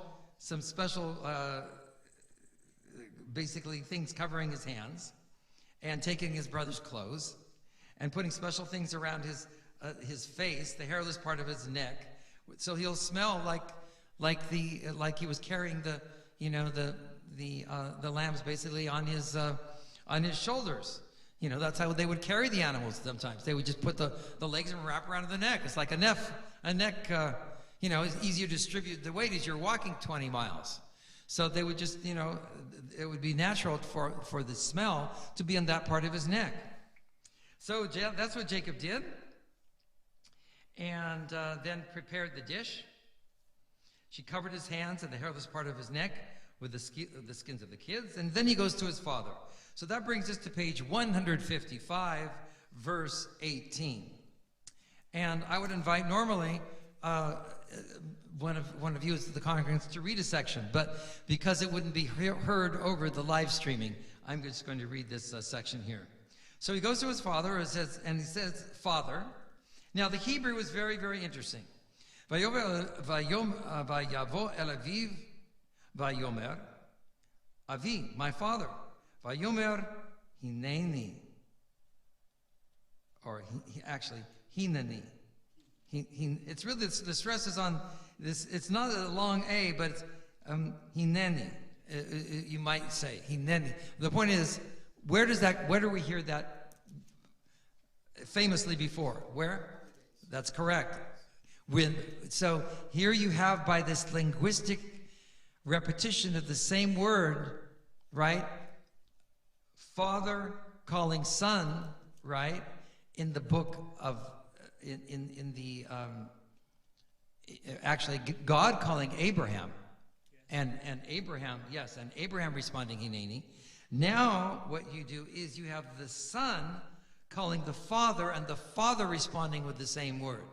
basically things covering his hands, and taking his brother's clothes and putting special things around his face, the hairless part of his neck, so he'll smell like he was carrying the lambs basically on his shoulders. That's how they would carry the animals sometimes. They would just put the legs and wrap around the neck. It's like a neck. It's easier to distribute the weight as you're walking 20 miles. So they would just, it would be natural for the smell to be on that part of his neck. So that's what Jacob did. And then prepared the dish. She covered his hands and the hairless part of his neck with the skins of the kids. And then he goes to his father. So that brings us to page 155, verse 18. And I would invite normally one of you as the congregants to read a section, but because it wouldn't be heard over the live streaming, I'm just going to read this section here. So he goes to his father and he says, Father, Now, the Hebrew is very, very interesting. Vayavo el aviv, vayomer, avi, my father, vayomer, hineni, or actually, hineni. It's really, the stress is on this, it's not a long A, but it's hineni, you might say, hineni. The point is, where do we hear that famously before? Where? That's correct. So here you have, by this linguistic repetition of the same word, right? Father calling son, right? In the book of, actually God calling Abraham, and Abraham, yes, and Abraham responding hineni. Now what you do is you have the son calling the father, and the father responding with the same word,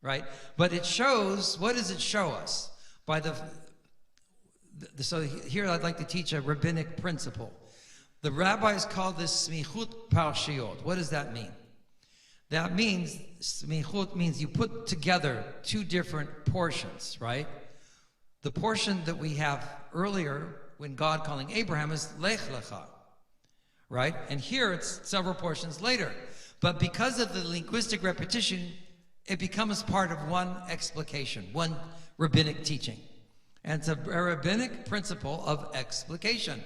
right? But it shows, what does it show us? By so here I'd like to teach a rabbinic principle. The rabbis call this smichut parshiot. What does that mean? That means, smichut means you put together two different portions, right? The portion that we have earlier when God calling Abraham is lech lecha, right? And here it's several portions later. But because of the linguistic repetition, it becomes part of one explication, one rabbinic teaching. And it's a rabbinic principle of explication,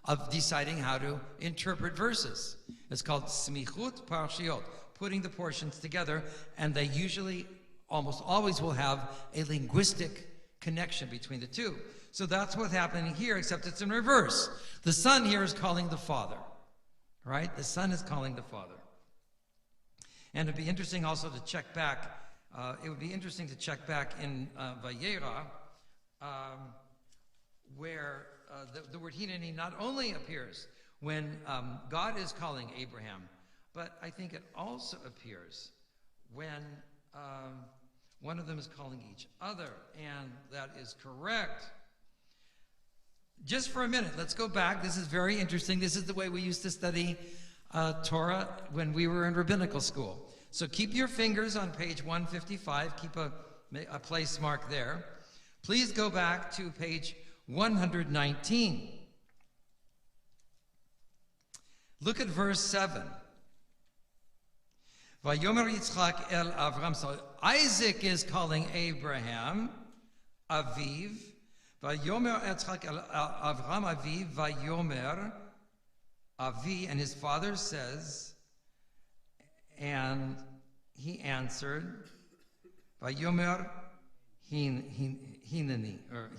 of deciding how to interpret verses. It's called smichut parshiot, putting the portions together, and they usually, almost always will have a linguistic connection between the two. So that's what's happening here, except it's in reverse. The son here is calling the father, right? The son is calling the father. And it'd be interesting also to check back, it would be interesting to check back in Vayera, where the word hineni not only appears when God is calling Abraham, but I think it also appears when one of them is calling each other, and that is correct. Just for a minute, let's go back. This is very interesting. This is the way we used to study Torah when we were in rabbinical school. So keep your fingers on page 155. Keep a place mark there. Please go back to page 119. Look at verse 7. Vayomer Yitzchak el Avram. So Isaac is calling Abraham, Aviv. Vayomer Yitzchak el Avram Aviv. Vayomer Avi. And his father says, and he answered, Vayomer Hineni, or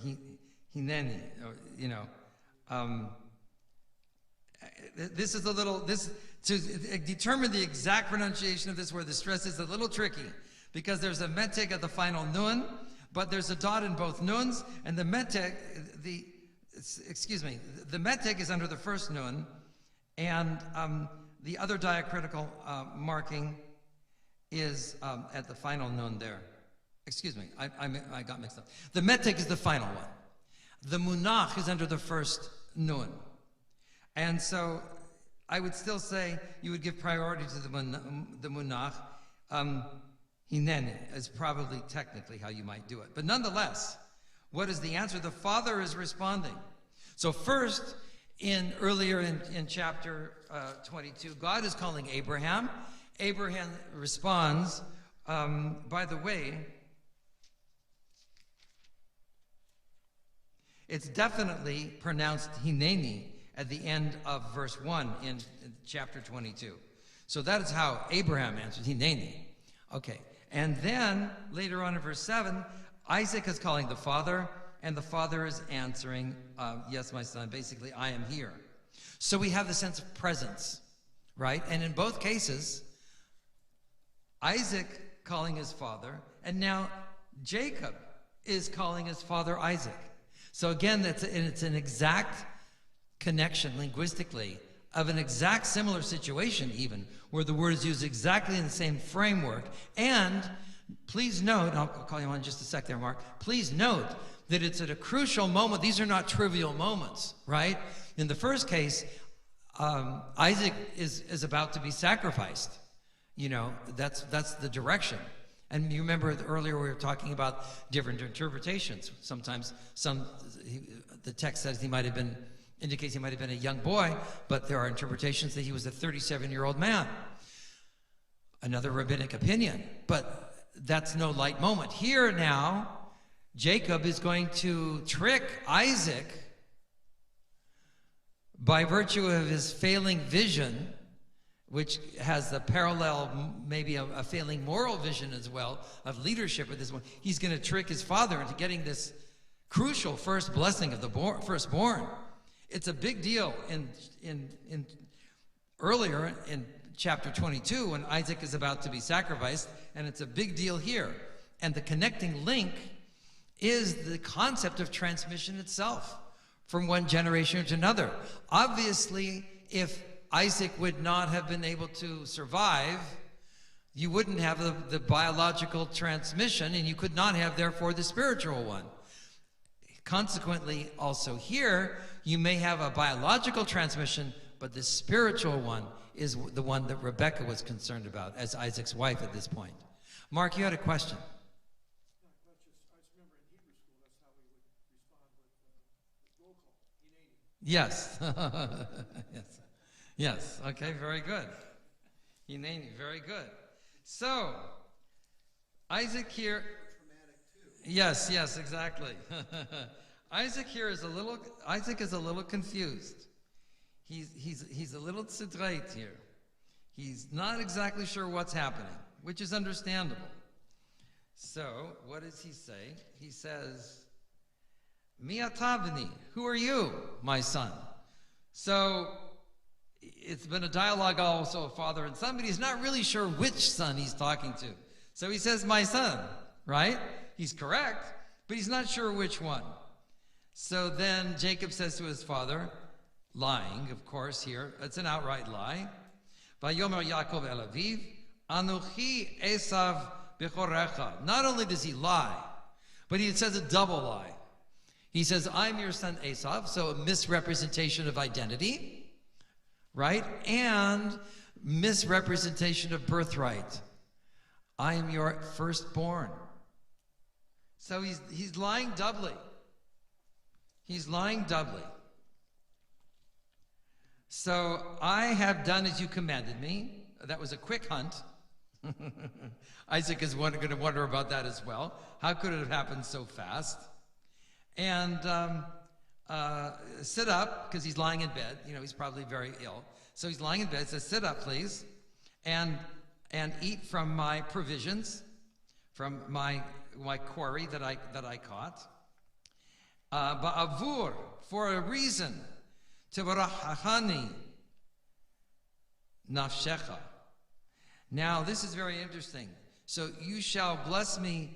Hineni, or, you know. This is a little, to determine the exact pronunciation of this word, the stress is a little tricky, because there's a metek at the final nun, but there's a dot in both nuns, and the metek, the metek is under the first nun, and the other diacritical marking is at the final nun there. Excuse me, I got mixed up. The metek is the final one. The munach is under the first nun. And so I would still say you would give priority to the munach. Hineni is probably technically how you might do it. But nonetheless, what is the answer? The father is responding. So first, earlier in chapter 22, God is calling Abraham. Abraham responds, by the way, it's definitely pronounced hineni at the end of verse 1 in chapter 22. So that is how Abraham answers, hineni. Okay, and then later on in verse 7, Isaac is calling the father, and the father is answering, yes, my son, basically, I am here. So we have the sense of presence, right? And in both cases, Isaac calling his father, and now Jacob is calling his father Isaac. So again, it's an exact connection linguistically of an exact similar situation even, where the word is used exactly in the same framework. And please note, I'll call you on in just a sec there, Mark. Please note that it's at a crucial moment. These are not trivial moments, right? In the first case, Isaac is about to be sacrificed. That's the direction. And you remember earlier we were talking about different interpretations. Sometimes the text says indicates he might have been a young boy, but there are interpretations that he was a 37-year-old man. Another rabbinic opinion, but that's no light moment. Here now, Jacob is going to trick Isaac by virtue of his failing vision, which has the parallel, maybe a failing moral vision as well, of leadership with this one. He's going to trick his father into getting this crucial first blessing of the firstborn. It's a big deal in earlier in chapter 22 when Isaac is about to be sacrificed, and it's a big deal here. And the connecting link is the concept of transmission itself from one generation to another. Obviously, if Isaac would not have been able to survive, you wouldn't have the biological transmission, and you could not have, therefore, the spiritual one. Consequently, also here, you may have a biological transmission, but the spiritual one is the one that Rebecca was concerned about as Isaac's wife at this point. Mark, you had a question. Yes. Yes. Okay, very good. Hineni, very good. So, Isaac here. Yes, exactly. Isaac is a little confused. He's a little tzidreit here. He's not exactly sure what's happening, which is understandable. So, what does he say? He says, Mi atavni, who are you, my son? So, it's been a dialogue also of father and son, but he's not really sure which son he's talking to. So he says, my son, right? He's correct, but he's not sure which one. So then Jacob says to his father, lying, of course, here. It's an outright lie. Vayomer Yaakov el Aviv, Anuchi Esav bechorecha. Not only does he lie, but he says a double lie. He says, I'm your son Esav, so a misrepresentation of identity, right? And misrepresentation of birthright. I am your firstborn. So he's lying doubly. He's lying doubly. So I have done as you commanded me. That was a quick hunt. Isaac is going to wonder about that as well. How could it have happened so fast? And sit up, because he's lying in bed. You know, he's probably very ill. So he's lying in bed. Says, sit up, please, and eat from my provisions, from my quarry that I caught. Ba'avur, for a reason, tivarachani nafshecha. Now, this is very interesting. So you shall bless me,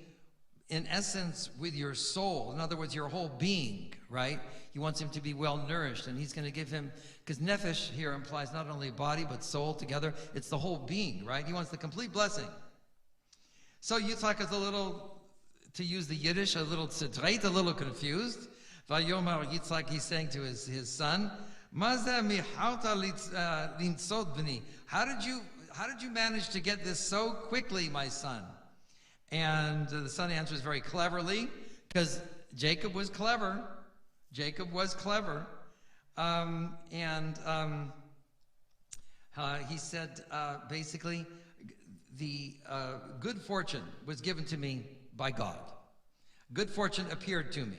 in essence, with your soul. In other words, your whole being, right? He wants him to be well nourished, and he's going to give him, because nefesh here implies not only body but soul together. It's the whole being, right? He wants the complete blessing. So Yitzhak is a little, to use the Yiddish, a little tzedreit, a little confused. Vayomar Yitzhak, he's saying to his son, Mazda mihauta lintzot b'ni. How did you manage to get this so quickly, my son? And the son answers very cleverly, because Jacob was clever. He said, basically, the good fortune was given to me by God. Good fortune appeared to me.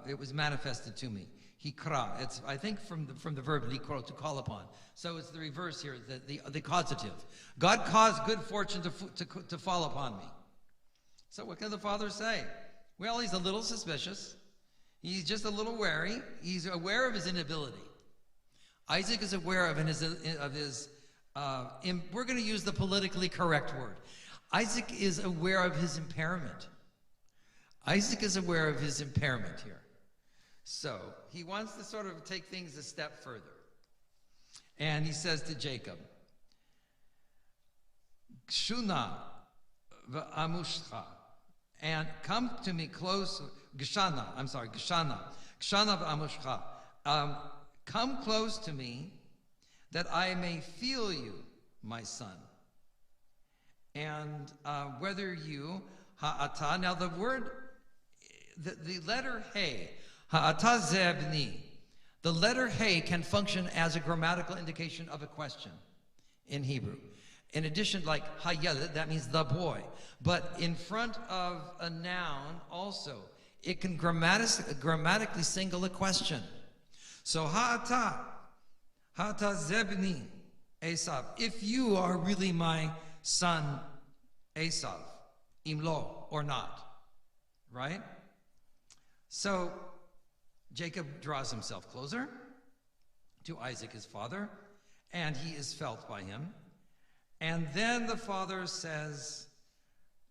It was manifested to me. Hikra. It's, I think, from the verb likro, to call upon. So it's the reverse here, the causative. God caused good fortune to fall upon me. So what can the father say? Well, he's a little suspicious. He's just a little wary. He's aware of his inability. Isaac is aware of his we're going to use the politically correct word. Isaac is aware of his impairment. Isaac is aware of his impairment here. So he wants to sort of take things a step further. And he says to Jacob, Shuna v'amushcha, and come to me close, Gshana v'amushcha. Come close to me that I may feel you, my son. And whether you, ha'ata, now the word, the letter hey, ha'ata zebni, the letter hey can function as a grammatical indication of a question in Hebrew. In addition, like haya, that means the boy. But in front of a noun also, it can grammatically single a question. So ha'ata zebni, Esav, if you are really my son Esav, imlo, or not, right? So Jacob draws himself closer to Isaac, his father, and he is felt by him. And then the father says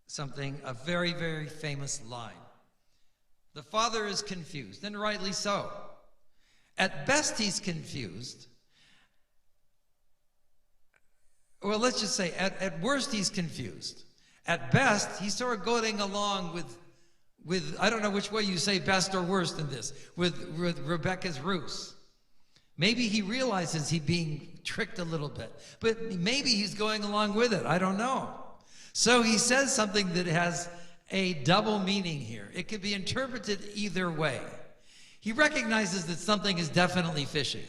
something, a very, very famous line. The father is confused, and rightly so. At best, he's confused. Well, let's just say, at worst, he's confused. At best, he's sort of going along with I don't know which way you say best or worst in this, with Rebecca's ruse. Maybe he realizes he's being tricked a little bit, but maybe he's going along with it. I don't know. So he says something that has a double meaning here. It could be interpreted either way. He recognizes that something is definitely fishy,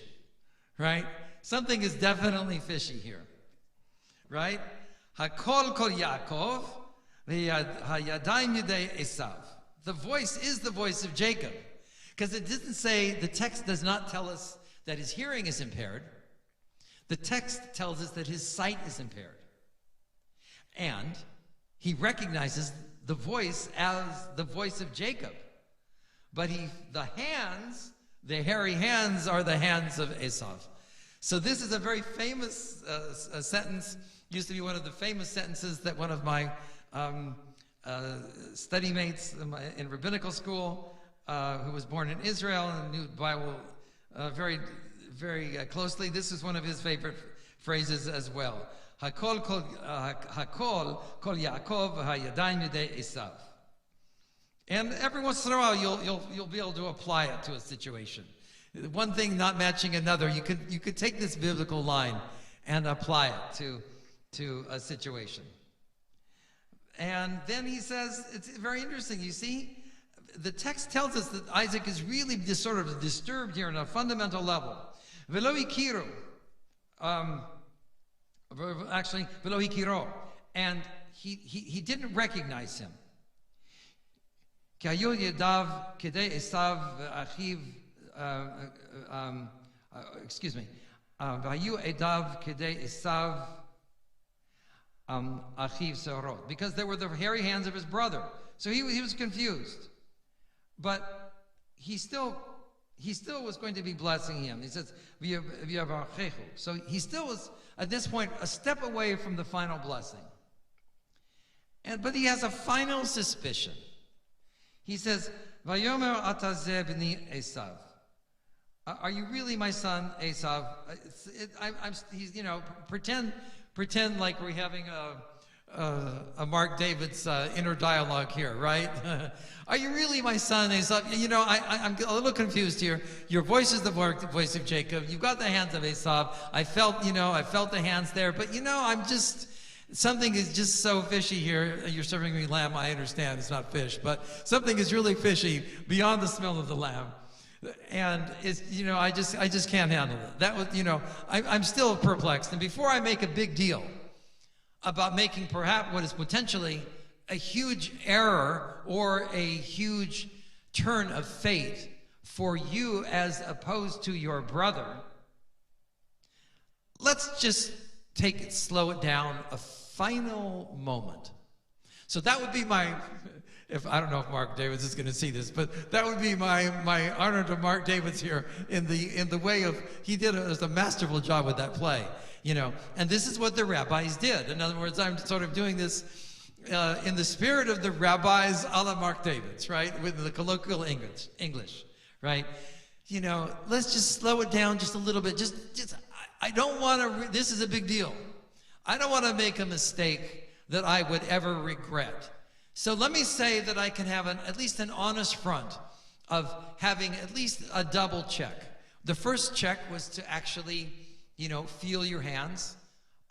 right? Something is definitely fishy here, right? Hakol kol Yaakov, hayadayim yedei Esav. The voice is the voice of Jacob, because it didn't say, the text does not tell us that his hearing is impaired. The text tells us that his sight is impaired. And he recognizes the voice as the voice of Jacob. But the hairy hands are the hands of Esav. So this is a very famous sentence, used to be one of the famous sentences that one of my study mates in rabbinical school, who was born in Israel and knew the Bible very, very closely. This is one of his favorite phrases as well. Hakol kol Yaakov hayadayim yedei Esav. And every once in a while, you'll be able to apply it to a situation. One thing not matching another. You could take this biblical line and apply it to a situation. And then he says, it's very interesting. You see, the text tells us that Isaac is really just sort of disturbed here on a fundamental level. Velo ikiru, actually, velo ikiro, and he didn't recognize him. Kayu yedav kedei Esav achiv, excuse me, vayu edav kedei Esav achiv sorot, because there were the hairy hands of his brother. So he was confused, but he still was going to be blessing him. He says, so he still was at this point a step away from the final blessing. But he has a final suspicion. He says, "Vayomer atazeh b'ni Esav." Are you really my son, Esav? He's, pretend like we're having a Mark David's inner dialogue here, right? Are you really my son, Esav? I'm a little confused here. Your voice is the voice of Jacob. You've got the hands of Esav. I felt the hands there, but something is just so fishy here. You're serving me lamb. I understand it's not fish, but something is really fishy beyond the smell of the lamb. And it's, I just can't handle it. That was, I'm still perplexed. And before I make a big deal about making perhaps what is potentially a huge error or a huge turn of fate for you as opposed to your brother, let's just slow it down a final moment. So that would be I don't know if Mark Davids is going to see this, but that would be my honor to Mark Davids here in the way of, he did a masterful job with that play, and this is what the rabbis did. In other words, I'm sort of doing this in the spirit of the rabbis a la Mark Davids, right, with the colloquial English, right? Let's just slow it down just a little bit. I don't want to, this is a big deal. I don't want to make a mistake that I would ever regret. So let me say that I can have at least an honest front of having at least a double check. The first check was to actually, feel your hands.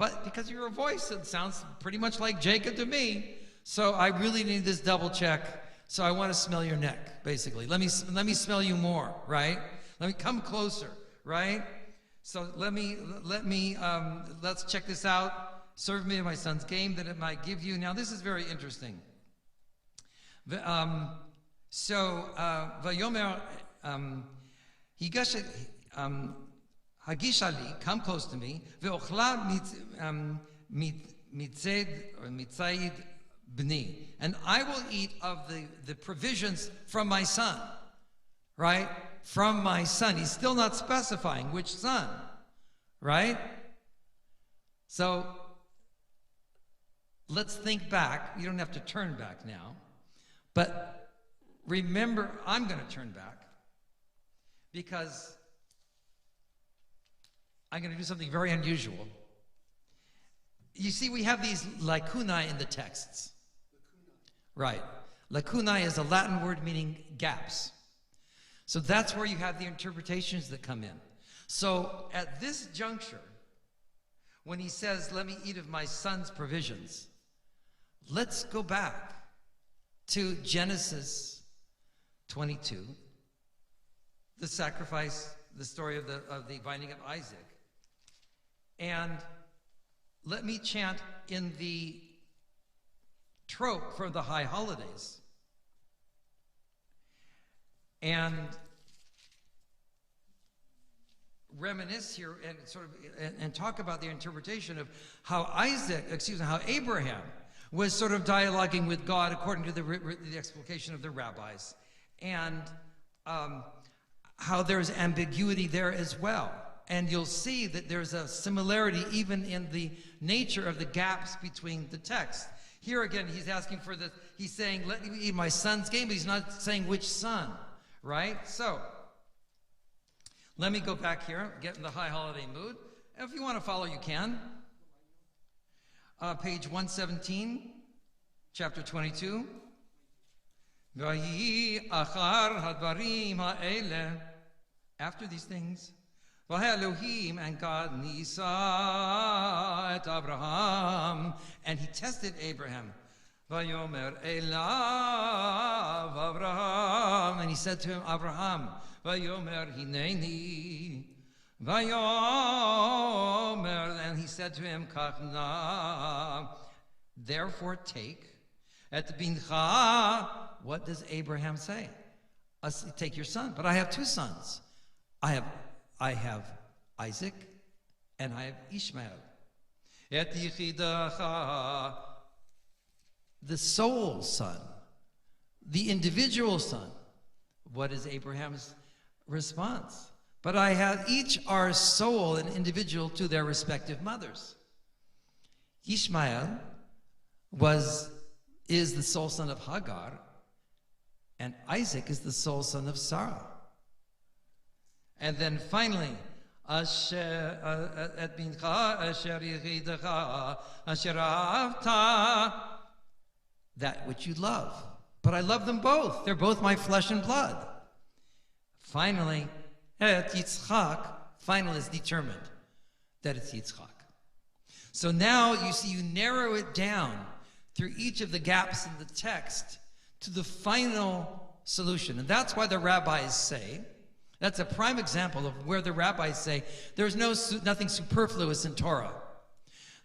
But because of your voice, it sounds pretty much like Jacob to me. So I really need this double check. So I want to smell your neck, basically. Let me smell you more, right? Let me come closer, right? So let's check this out. Serve me my son's game that it might give you. Now this is very interesting. Vayomer Hagishali, come close to me. Ve'ochla mitzaid b'ni, and I will eat of the provisions from my son. Right? From my son. He's still not specifying which son. Right? So let's think back. You don't have to turn back now. But remember, I'm going to turn back because I'm going to do something very unusual. You see, we have these lacunae in the texts. Right. Lacunae is a Latin word meaning gaps. So that's where you have the interpretations that come in. So at this juncture, when he says, let me eat of my son's provisions, let's go back to Genesis 22, the sacrifice, the story of the binding of Isaac. And let me chant in the trope for the high holidays. And reminisce here and sort of and talk about the interpretation of how how Abraham was sort of dialoguing with God according to the explication of the rabbis, and how there's ambiguity there as well. And you'll see that there's a similarity even in the nature of the gaps between the texts. Here again, he's asking for he's saying, let me eat my son's game, but he's not saying which son, right? So, let me go back here, get in the high holiday mood. If you want to follow, you can. Page 117, chapter 22. After these things, Elohim, and God nisa et Abraham, and he tested Abraham. Vayomer elav Abraham, and he said to him, Abraham, Vayomer hineni, Vayomer, and he said to him, Kachna, therefore take et bincha. What does Abraham say? Take your son. But I have two sons. I have Isaac and I have Ishmael. Et yichidacha, the sole son, the individual son. What is Abraham's response? But I have each our soul and individual to their respective mothers. Ishmael is the sole son of Hagar, and Isaac is the sole son of Sarah. And then finally, that which you love. But I love them both. They're both my flesh and blood. Finally, et Yitzchak, final is determined that it's Yitzchak. So now you see, you narrow it down through each of the gaps in the text to the final solution. And that's why the rabbis say, that's a prime example of where the rabbis say there's nothing superfluous in Torah.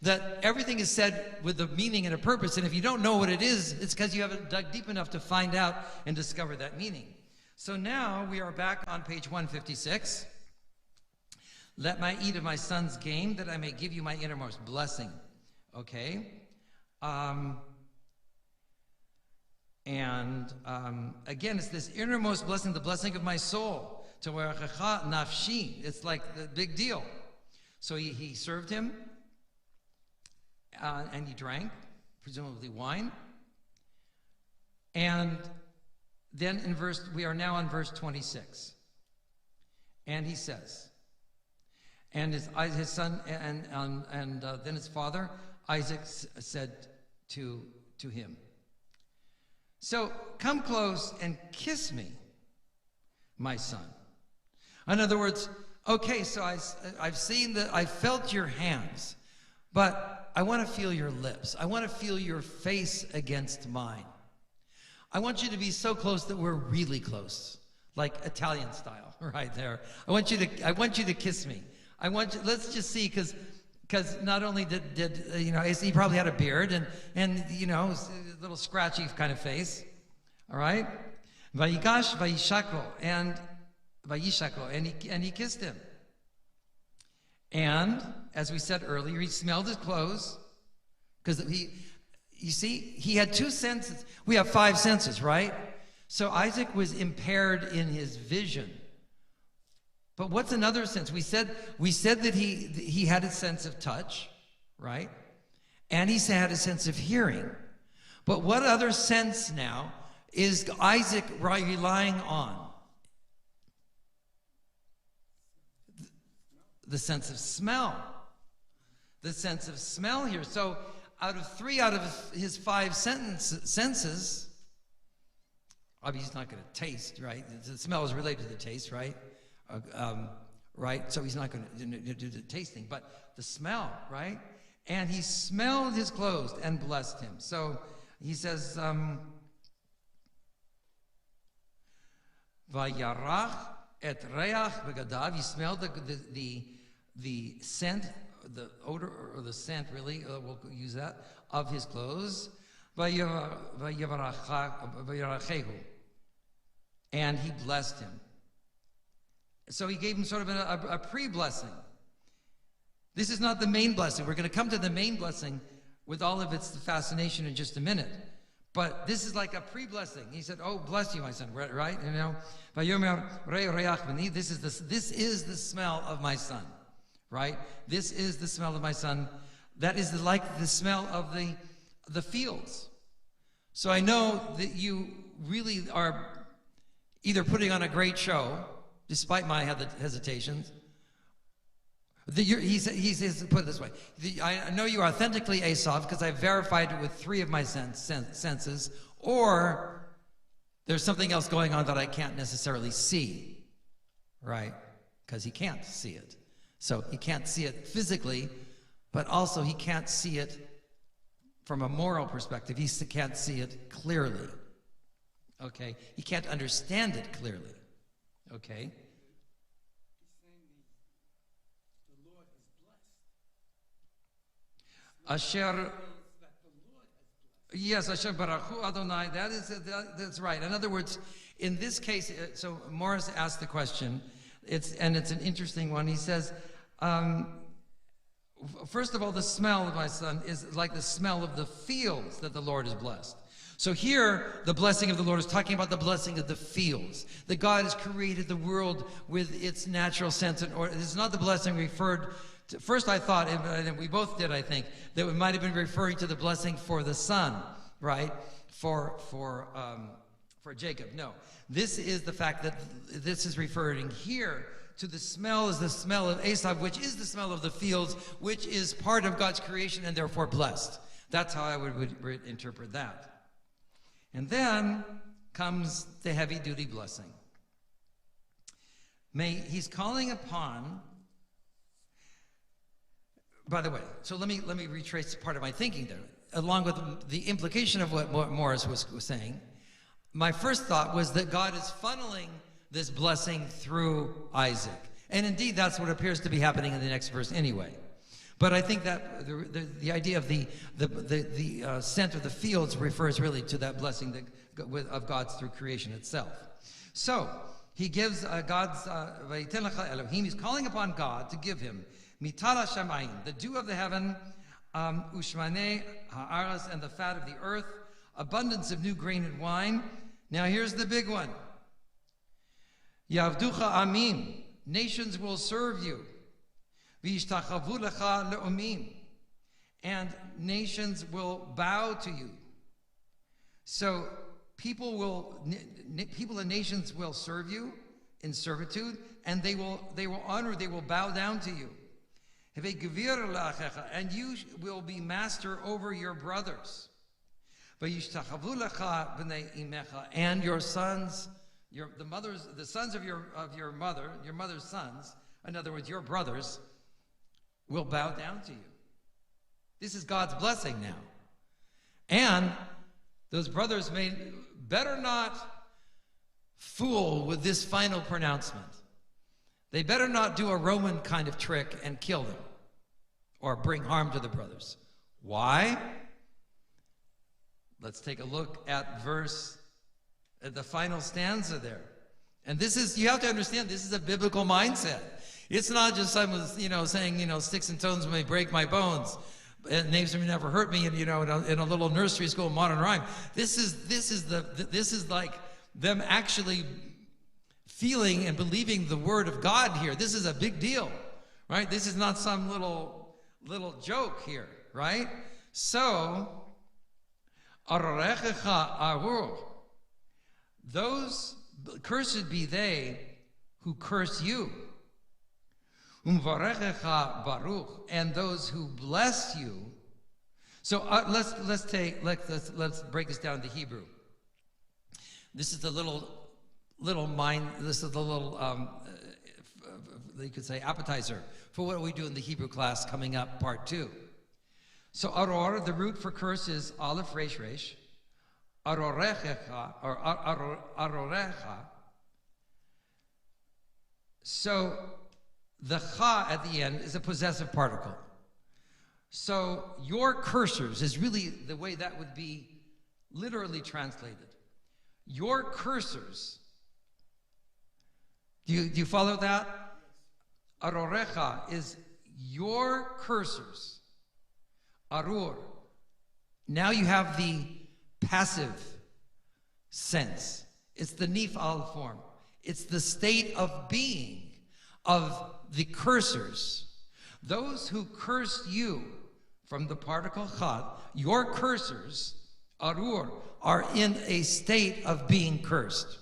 That everything is said with a meaning and a purpose, and if you don't know what it is, it's because you haven't dug deep enough to find out and discover that meaning. So now we are back on page 156. Let me eat of my son's game, that I may give you my innermost blessing. Okay? Again, it's this innermost blessing, the blessing of my soul. Nafshi. It's like the big deal. So he served him, and he drank, presumably wine. And then we are now on verse 26. And he says, and his son, and then his father, Isaac, said to him, so come close and kiss me, my son. In other words, okay, so I've seen that, I felt your hands, but I want to feel your lips. I want to feel your face against mine. I want you to be so close that we're really close, like Italian style, right there. I want you to kiss me. Let's just see, because not only did he probably had a beard and a little scratchy kind of face, all right? Vayigash vayishaklo, and he kissed him. And as we said earlier, he smelled his clothes, because he had 2 senses. We have 5 senses, right? So Isaac was impaired in his vision. But what's another sense? We said that he had a sense of touch, right? And he had a sense of hearing. But what other sense now is Isaac relying on? The sense of smell. The sense of smell here. So out of his 5 senses, obviously he's not going to taste, right? The smell is related to the taste, right? Right? So he's not going to do the tasting, but the smell, right? And he smelled his clothes and blessed him. So he says, Vayarach et reach begadav. He smelled the scent, the odor, or the scent, really, we'll use that, of his clothes. Vayarachehu. And he blessed him. So he gave him sort of a pre-blessing. This is not the main blessing. We're going to come to the main blessing with all of its fascination in just a minute. But this is like a pre-blessing. He said, "Oh, bless you, my son," right? This is the smell of my son, right? This is the smell of my son. That is like the smell of the fields. So I know that you really are either putting on a great show, despite my hesitations. He says, put it this way, I know you are authentically Esau because I verified it with 3 of my senses, or there's something else going on that I can't necessarily see, right? Because he can't see it. So he can't see it physically, but also he can't see it from a moral perspective. He can't see it clearly, okay? He can't understand it clearly, okay? Asher, yes, Asher Barachu Adonai. That's right. In other words, in this case, so Morris asked the question. It's an interesting one. He says, first of all, the smell of my son is like the smell of the fields that the Lord has blessed. So here, the blessing of the Lord is talking about the blessing of the fields. That God has created the world with its natural sense and order. This is not the blessing referred to. First I thought, and we both did, I think, that we might have been referring to the blessing for the son, right? For Jacob. No. This is the fact that this is referring here to the smell is the smell of Esau, which is the smell of the fields, which is part of God's creation and therefore blessed. That's how I would interpret that. And then comes the heavy-duty blessing. He's calling upon. By the way, so let me retrace part of my thinking there, along with the implication of what Morris was saying. My first thought was that God is funneling this blessing through Isaac, and indeed that's what appears to be happening in the next verse anyway. But I think that the idea of the scent of the fields refers really to that blessing of God's through creation itself. So he gives God's Elohim. He's calling upon God to give him Mitala Shamayim, the dew of the heaven, Ushmane ha'aras, and the fat of the earth, abundance of new grain and wine. Now here's the big one. Yavducha amim, nations will serve you. V'yishtachavu lecha le'omim, and nations will bow to you. So people and nations will serve you in servitude, and they will honor, they will bow down to you. And you will be master over your brothers. And your sons, the sons of your mother's sons, in other words, your brothers, will bow down to you. This is God's blessing now. And those brothers better not fool with this final pronouncement. They better not do a Roman kind of trick and kill them or bring harm to the brothers. Why? Let's take a look at the final stanza there. And you have to understand, this is a biblical mindset. It's not just someone, saying, sticks and stones may break my bones, and knaves may never hurt me, and in a little nursery school modern rhyme. This is like them actually feeling and believing the word of God here. This is a big deal, right? This is not some little joke here, right? So, cursed be they who curse you, and those who bless you. So let's break this down to Hebrew. This is the little you could say appetizer for what we do in the Hebrew class coming up, part 2. So aror, the root for curse is aleph resh resh. Arorecha or arorecha. So the cha at the end is a possessive particle. So your cursors is really the way that would be literally translated. Your cursors. Do you follow that? Arorecha is your cursors. Arur. Now you have the passive sense. It's the nif'al form. It's the state of being of the cursors. Those who curse you, from the particle chad, your cursors, arur, are in a state of being cursed.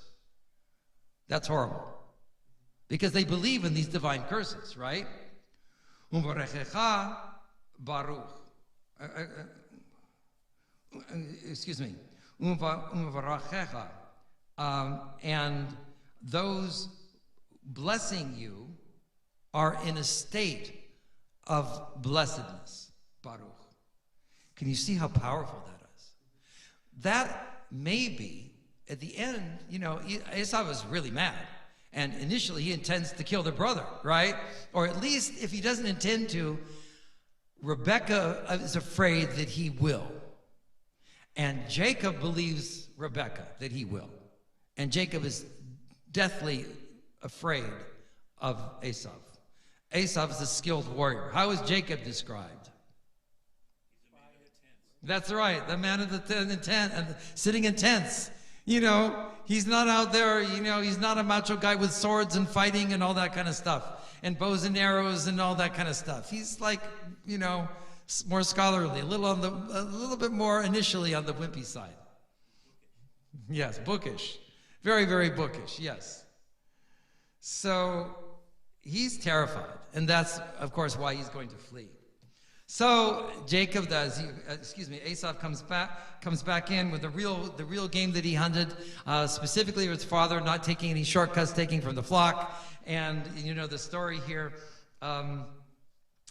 That's horrible. Because they believe in these divine curses, right? Umvarechecha baruch. Excuse me. Umvarachecha. And those blessing you are in a state of blessedness. Baruch. Can you see how powerful that is? That may be, at the end, Esau was really mad. And initially he intends to kill the brother, right? Or at least if he doesn't intend to, Rebekah is afraid that he will. And Jacob believes Rebekah that he will. And Jacob is deathly afraid of Esau. Esau is a skilled warrior. How is Jacob described? That's right, the man of the tent, and sitting in tents. He's not out there, he's not a macho guy with swords and fighting and all that kind of stuff, and bows and arrows and all that kind of stuff. He's like, more scholarly, a little bit more initially on the wimpy side. Yes, bookish. Very, very bookish, yes. So he's terrified, and that's, of course, why he's going to flee. So Jacob Esau comes back in with the real game that he hunted, specifically with his father, not taking any shortcuts, taking from the flock. And the story here,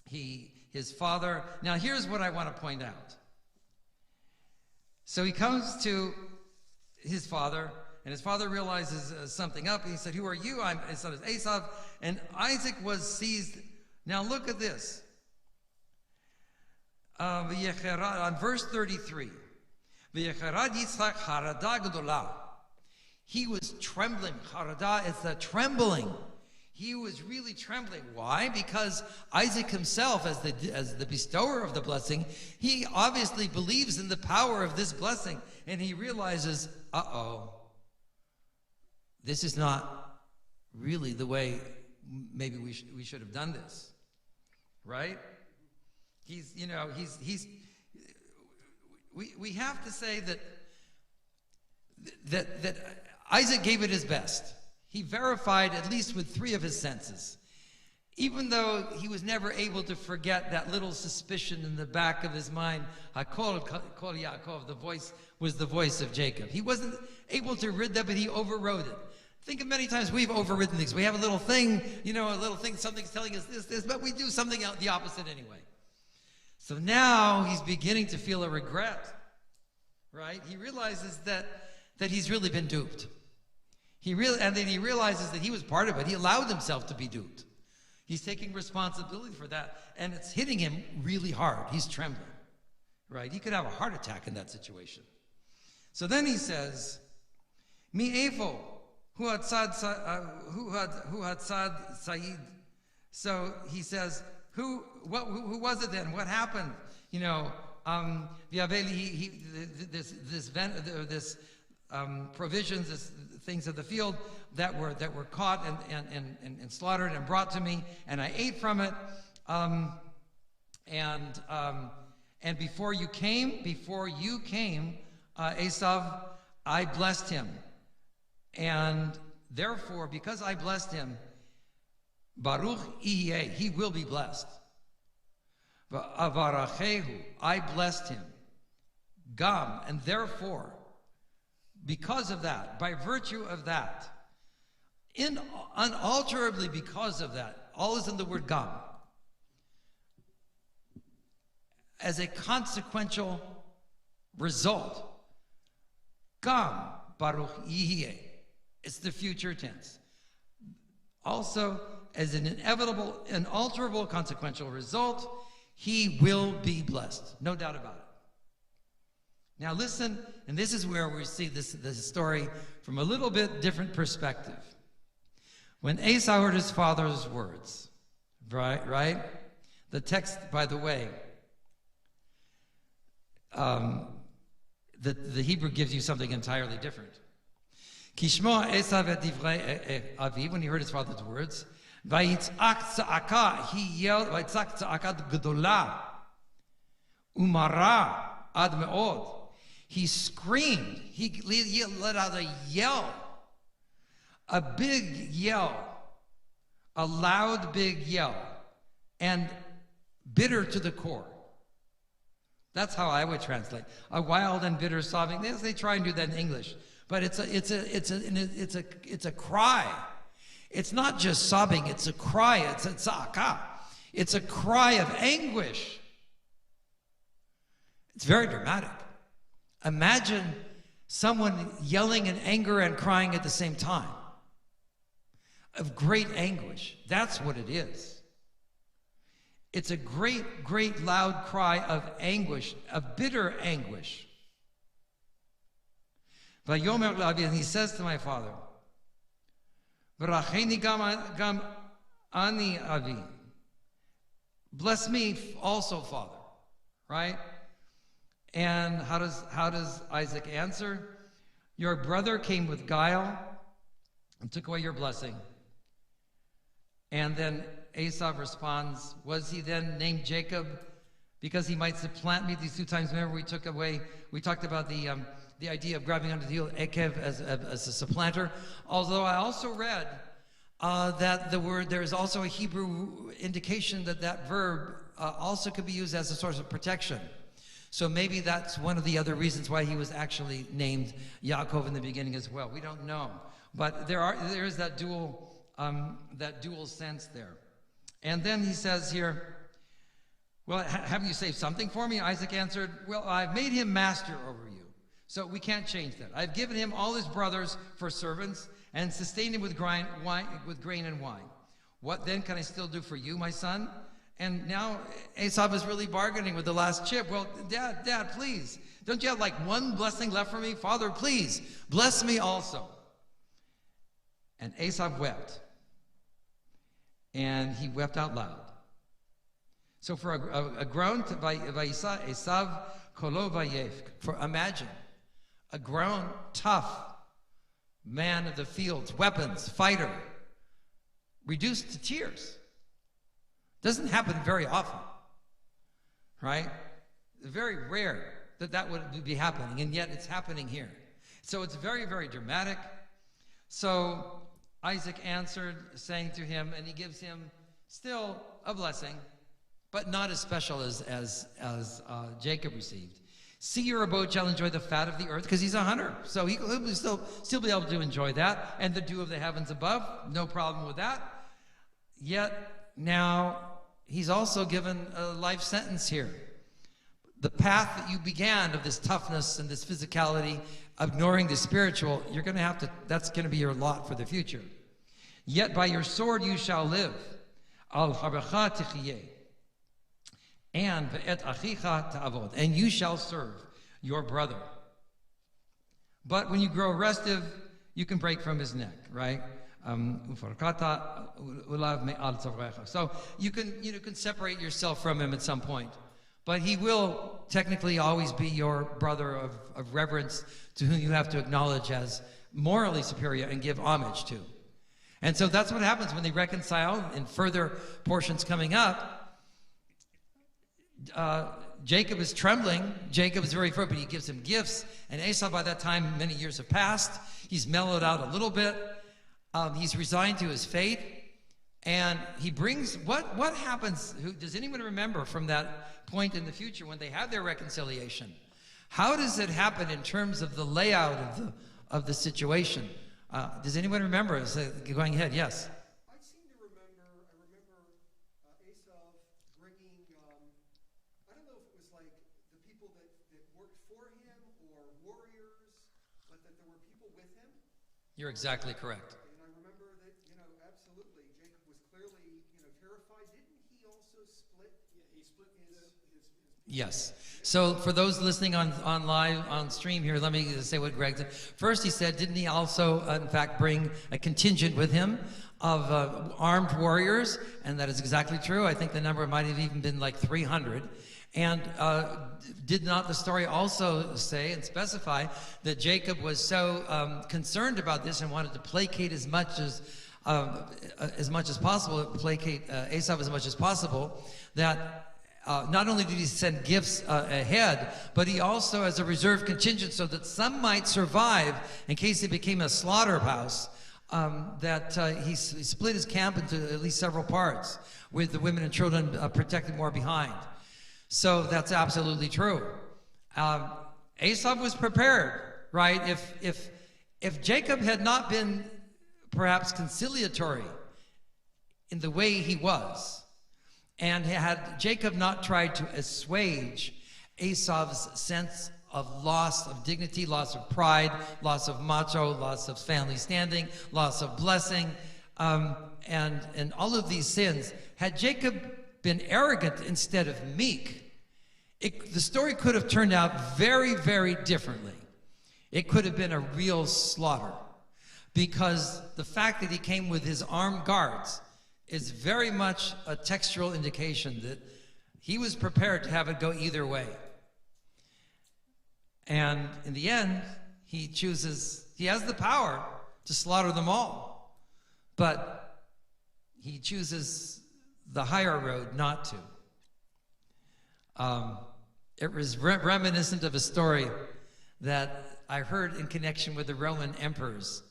his father. Now here's what I want to point out. So he comes to his father, and his father realizes something up. And he said, "Who are you?" His son is Esau, and Isaac was seized. Now look at this. On verse 33, he was trembling. Harada is the trembling. He was really trembling. Why? Because Isaac himself, as the bestower of the blessing, he obviously believes in the power of this blessing, and he realizes, this is not really the way maybe we should have done this, right? We have to say that Isaac gave it his best. He verified at least with 3 of his senses. Even though he was never able to forget that little suspicion in the back of his mind, Kol Yaakov, the voice was the voice of Jacob. He wasn't able to rid that, but he overrode it. Think of many times we've overridden things. We have a little thing, something's telling us this, but we do something the opposite anyway. So now he's beginning to feel a regret, right? He realizes that he's really been duped. And then he realizes that he was part of it. He allowed himself to be duped. He's taking responsibility for that, and it's hitting him really hard. He's trembling, right? He could have a heart attack in that situation. So then he says, Mi efo, hu hatzad Said. So he says, who was it then? What happened? You know, provisions, things of the field that were caught and slaughtered and brought to me, and I ate from it. And before you came, Esav, I blessed him, and therefore, because I blessed him, Baruch Ihyeh, he will be blessed. Va'avarachehu, I blessed him. Gam, and therefore, because of that, by virtue of that, unalterably because of that, all is in the word gam, as a consequential result, gam, Baruch Ihyeh, it's the future tense. Also, as an inevitable, unalterable, consequential result, he will be blessed. No doubt about it. Now listen, and this is where we see this story from a little bit different perspective. When Esau heard his father's words, right? The text, by the way, the Hebrew gives you something entirely different. Kishmo Esau et divrei aviv, when he heard his father's words, vayitzak tza'aka, he yelled, vayitzak tza'aka gdola, umara ad me'od. He screamed, he let out a yell, a big yell, a loud big yell, and bitter to the core. That's how I would translate. A wild and bitter sobbing. They try and do that in English. But it's a cry. It's not just sobbing, it's a cry, it's a tza'aka. It's a cry of anguish. It's very dramatic. Imagine someone yelling in anger and crying at the same time. Of great anguish. That's what it is. It's a great, great loud cry of anguish, of bitter anguish. And he says to my father, gam ani avi. Bless me also, Father. Right? And how does Isaac answer? Your brother came with guile and took away your blessing. And then Esau responds, was he then named Jacob because he might supplant me these two times? Remember we talked about the idea of grabbing onto the heel, ekev, as a supplanter. Although I also read that there's also a Hebrew indication that verb also could be used as a source of protection. So maybe that's one of the other reasons why he was actually named Yaakov in the beginning as well. We don't know, but there is that dual sense there. And then he says here, well, haven't you saved something for me? Isaac answered, well, I've made him master over you. So we can't change that. I've given him all his brothers for servants and sustained him with grain and wine. What then can I still do for you, my son? And now Esau is really bargaining with the last chip. Well, Dad, please. Don't you have like one blessing left for me? Father, please, bless me also. And Esau wept. And he wept out loud. So for a groan, Esav kolo vayef. For imagine, a grown, tough man of the fields, weapons, fighter, reduced to tears. Doesn't happen very often, right? Very rare that would be happening, and yet it's happening here. So it's very, very dramatic. So Isaac answered, saying to him, and he gives him still a blessing, but not as special as Jacob received. See, your abode shall enjoy the fat of the earth, because he's a hunter. So he'll still be able to enjoy that. And the dew of the heavens above, no problem with that. Yet now he's also given a life sentence here. the path that you began of this toughness and this physicality, ignoring the spiritual, you're going to have to, that's going to be your lot for the future. Yet by your sword you shall live. Al harbecha tichiyeh. And ve'et achicha ta'avod. And you shall serve your brother. But when you grow restive, you can break from his neck, right? So you can separate yourself from him at some point. But he will technically always be your brother of reverence, to whom you have to acknowledge as morally superior and give homage to. And so that's what happens when they reconcile. In further portions coming up, Jacob is trembling. Jacob is very afraid, but he gives him gifts. And Esau, by that time, many years have passed. He's mellowed out a little bit. He's resigned to his fate. And he brings, what happens, does anyone remember from that point in the future when they have their reconciliation? How does it happen in terms of the layout of the situation? Does anyone remember? Going ahead, yes. I seem to remember Esau bringing, I don't know if it was like the people that worked for him or warriors, but that there were people with him. You're exactly correct. And I remember that, absolutely, Jacob was clearly, terrified. Didn't he also split? Yeah, he split his Yes. So for those listening on live, on stream here, let me say what Greg said. First he said, didn't he also, in fact, bring a contingent with him of armed warriors? And that is exactly true. I think the number might have even been like 300. And did not the story also say and specify that Jacob was so concerned about this and wanted to placate as much as possible, placate Esau as much as possible, that not only did he send gifts ahead, but he also, as a reserve contingent, so that some might survive in case it became a slaughterhouse, he split his camp into at least several parts, with the women and children protected more behind. So that's absolutely true. Esau was prepared, right? If Jacob had not been perhaps conciliatory in the way he was, and had Jacob not tried to assuage Esau's sense of loss of dignity, loss of pride, loss of macho, loss of family standing, loss of blessing, and all of these sins, had Jacob been arrogant instead of meek, the story could have turned out very, very differently. It could have been a real slaughter, because the fact that he came with his armed guards is very much a textual indication that he was prepared to have it go either way. And in the end, he has the power to slaughter them all, but he chooses the higher road not to. It was reminiscent of a story that I heard in connection with the Roman emperors.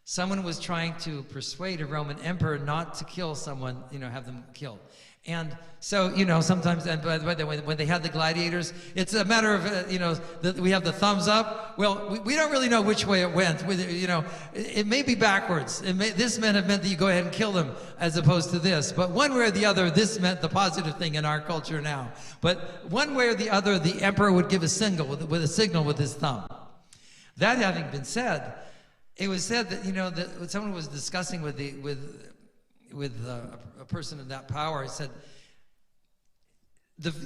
Someone was trying to persuade a Roman emperor not to kill someone, have them killed. And so, sometimes, and by the way, when they had the gladiators, it's a matter of, we have the thumbs up. Well, we don't really know which way it went. It may be backwards. This may have meant that you go ahead and kill them as opposed to this. But one way or the other, this meant the positive thing in our culture now. But one way or the other, the emperor would give a signal with his thumb. That having been said, it was said that, that someone was discussing with a person in that power. He said,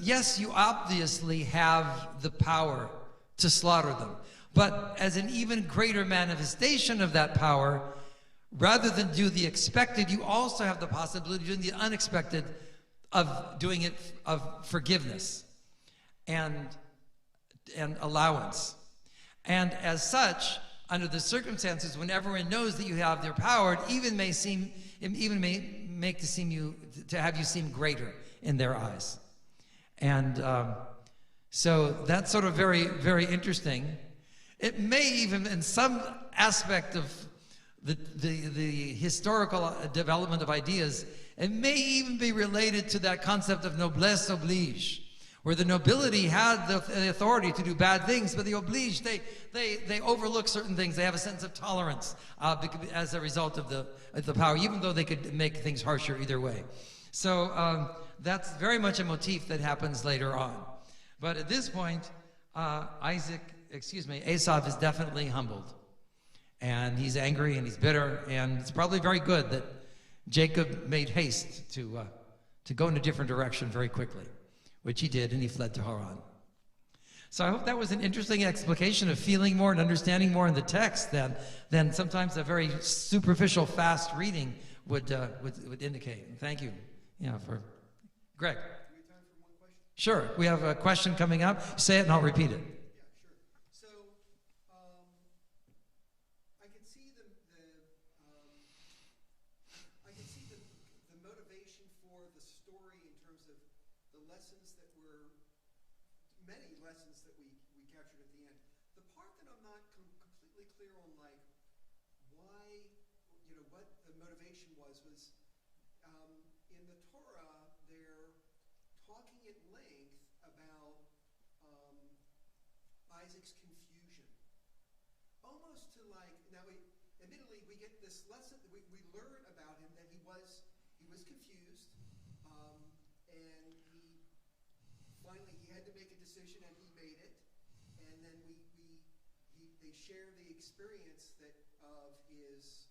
yes, you obviously have the power to slaughter them, but as an even greater manifestation of that power, rather than do the expected, you also have the possibility of doing the unexpected, of doing it of forgiveness and allowance. And as such, under the circumstances, when everyone knows that you have their power, it even may make to have you seem greater in their eyes. And so that's sort of very, very interesting. It may even, in some aspect of the historical development of ideas, it may even be related to that concept of noblesse oblige, where the nobility had the authority to do bad things, but the oblige, they overlook certain things. They have a sense of tolerance as a result of the power, even though they could make things harsher either way. So that's very much a motif that happens later on. But at this point, Esau is definitely humbled. And he's angry and he's bitter, and it's probably very good that Jacob made haste to go in a different direction very quickly, which he did, and he fled to Haran. So I hope that was an interesting explication of feeling more and understanding more in the text than sometimes a very superficial, fast reading would indicate. Thank you. For Greg. Do we have time for one question? Sure. We have a question coming up. Say it and I'll repeat it. Yeah, sure. So, I can see the motivation for the story in terms of the lessons that were many lessons that we captured at the end. The part that I'm not completely clear on, like why, what the motivation was in the Torah they're talking at length about Isaac's confusion. Almost to like, now admittedly we get this lesson, we learn about him that he was confused, and finally he had to make a decision and he made it, and then they share the experience of his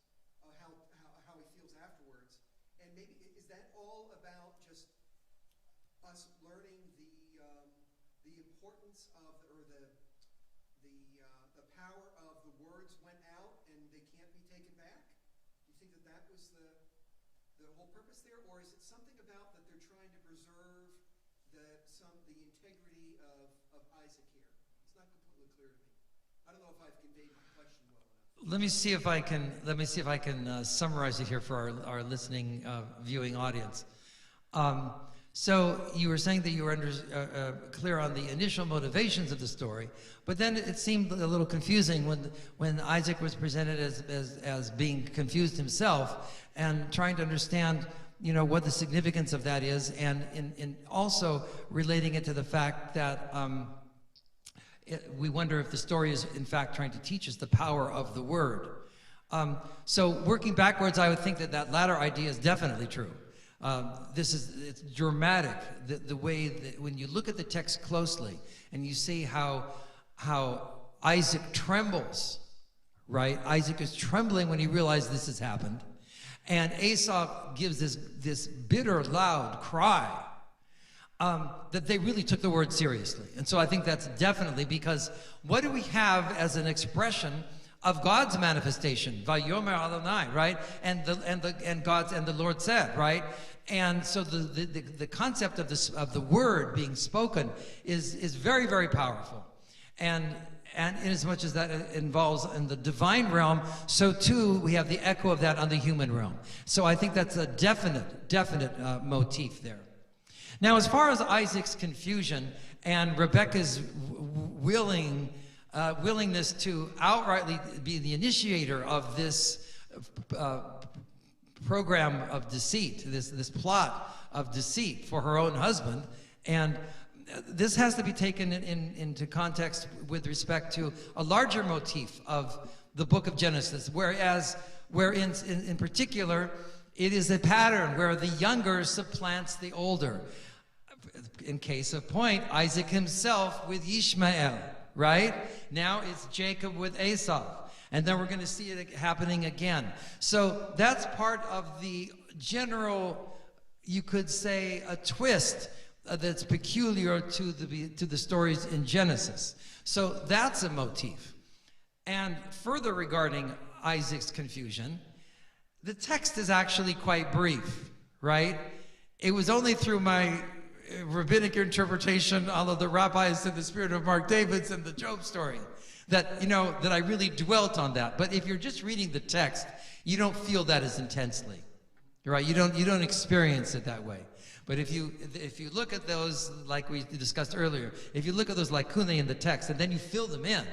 how he feels afterwards. And maybe is that all about just us learning the importance of the power of the words went out and they can't be taken back? Do you think that was the whole purpose there, or is it something about that they're trying to preserve the integrity of Isaac here? It's not completely clear to me. I don't know if I've conveyed my question well enough. Let me see if I can summarize it here for our listening, viewing audience. So you were saying that you were clear on the initial motivations of the story, but then it seemed a little confusing when Isaac was presented as being confused himself and trying to understand, what the significance of that is, and in also relating it to the fact that we wonder if the story is in fact trying to teach us the power of the word. So working backwards, I would think that latter idea is definitely true. It's dramatic, the way that when you look at the text closely and you see how Isaac trembles, right? Isaac is trembling when he realizes this has happened. And Esau gives this bitter, loud cry, that they really took the word seriously. And so I think that's definitely because what do we have as an expression of God's manifestation? Vayomer Adonai, right? And the Lord said, right? And so the concept of the word being spoken is very, very powerful. And in as much as that involves in the divine realm, so too we have the echo of that on the human realm. So I think that's a definite motif there. Now, as far as Isaac's confusion and Rebekah's willingness to outrightly be the initiator of this program of deceit, this plot of deceit for her own husband, and this has to be taken into context with respect to a larger motif of the book of Genesis, where in particular it is a pattern where the younger supplants the older. In case of point, Isaac himself with Ishmael, right? Now it's Jacob with Esau. And then we're going to see it happening again. So that's part of the general, you could say, a twist that's peculiar to the stories in Genesis. So that's a motif. And further regarding Isaac's confusion, the text is actually quite brief, right? It was only through my rabbinic interpretation, all of the rabbis in the spirit of Mark Davids and the Job story, that I really dwelt on that. But if you're just reading the text, you don't feel that as intensely, right? You don't experience it that way. But if you look at those, like we discussed earlier, if you look at those lacunae in the text and then you fill them in,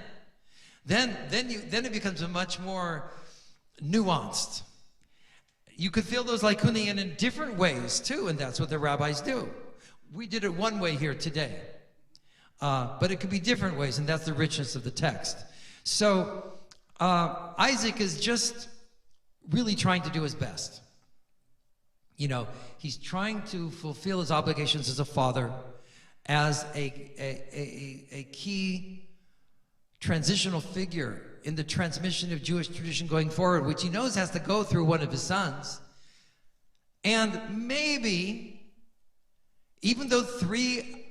then it becomes a much more nuanced. You could fill those lacunae in different ways too, and that's what the rabbis do. We did it one way here today, but it could be different ways, and that's the richness of the text. So Isaac is just really trying to do his best. He's trying to fulfill his obligations as a father, as a key transitional figure in the transmission of Jewish tradition going forward, which he knows has to go through one of his sons. And maybe, even though 3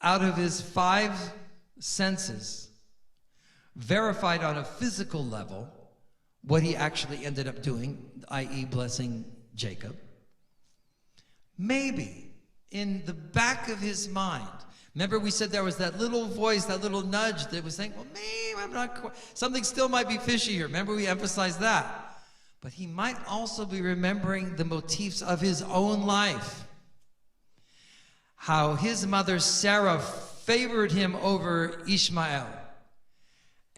out of his 5 senses verified on a physical level what he actually ended up doing, i.e. blessing Jacob, maybe in the back of his mind, remember we said there was that little voice, that little nudge that was saying, well, maybe I'm not quite, something still might be fishy here. Remember we emphasized that. But he might also be remembering the motifs of his own life. How his mother Sarah favored him over Ishmael.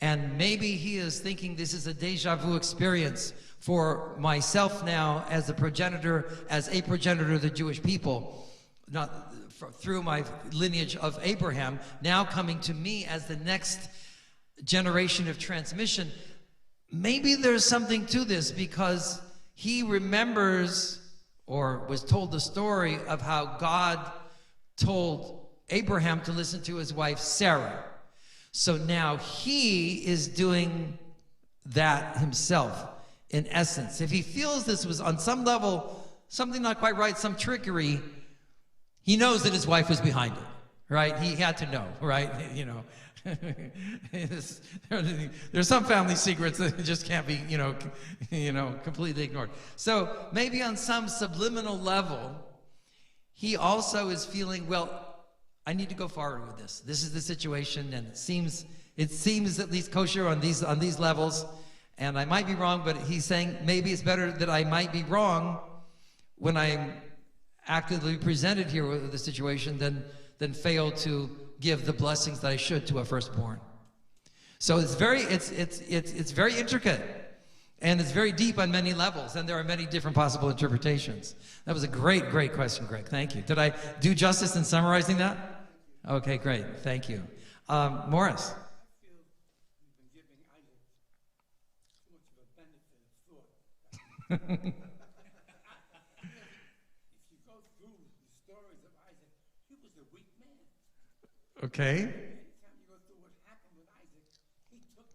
And maybe he is thinking this is a deja vu experience for myself now as a progenitor of the Jewish people, not through my lineage of Abraham, now coming to me as the next generation of transmission. Maybe there's something to this because he remembers or was told the story of how God told Abraham to listen to his wife Sarah. So now he is doing that himself, in essence. If he feels this was on some level something not quite right, some trickery, he knows that his wife was behind it, right? He had to know, right? You know, there's some family secrets that just can't be, completely ignored. So maybe on some subliminal level, he also is feeling, well, I need to go forward with this. This is the situation, and it seems at least kosher on these levels. And I might be wrong, but he's saying maybe it's better that I might be wrong when I'm actively presented here with the situation than fail to give the blessings that I should to a firstborn. So it's very intricate. And it's very deep on many levels, and there are many different possible interpretations. That was a great, great question, Greg. Thank you. Did I do justice in summarizing that? Okay, great. Thank you. Morris. I feel you've been giving Isaac too much of a benefit of thought. If you go through the stories of Isaac, he was a weak man. Okay. Anytime you go through what happened with Isaac, he took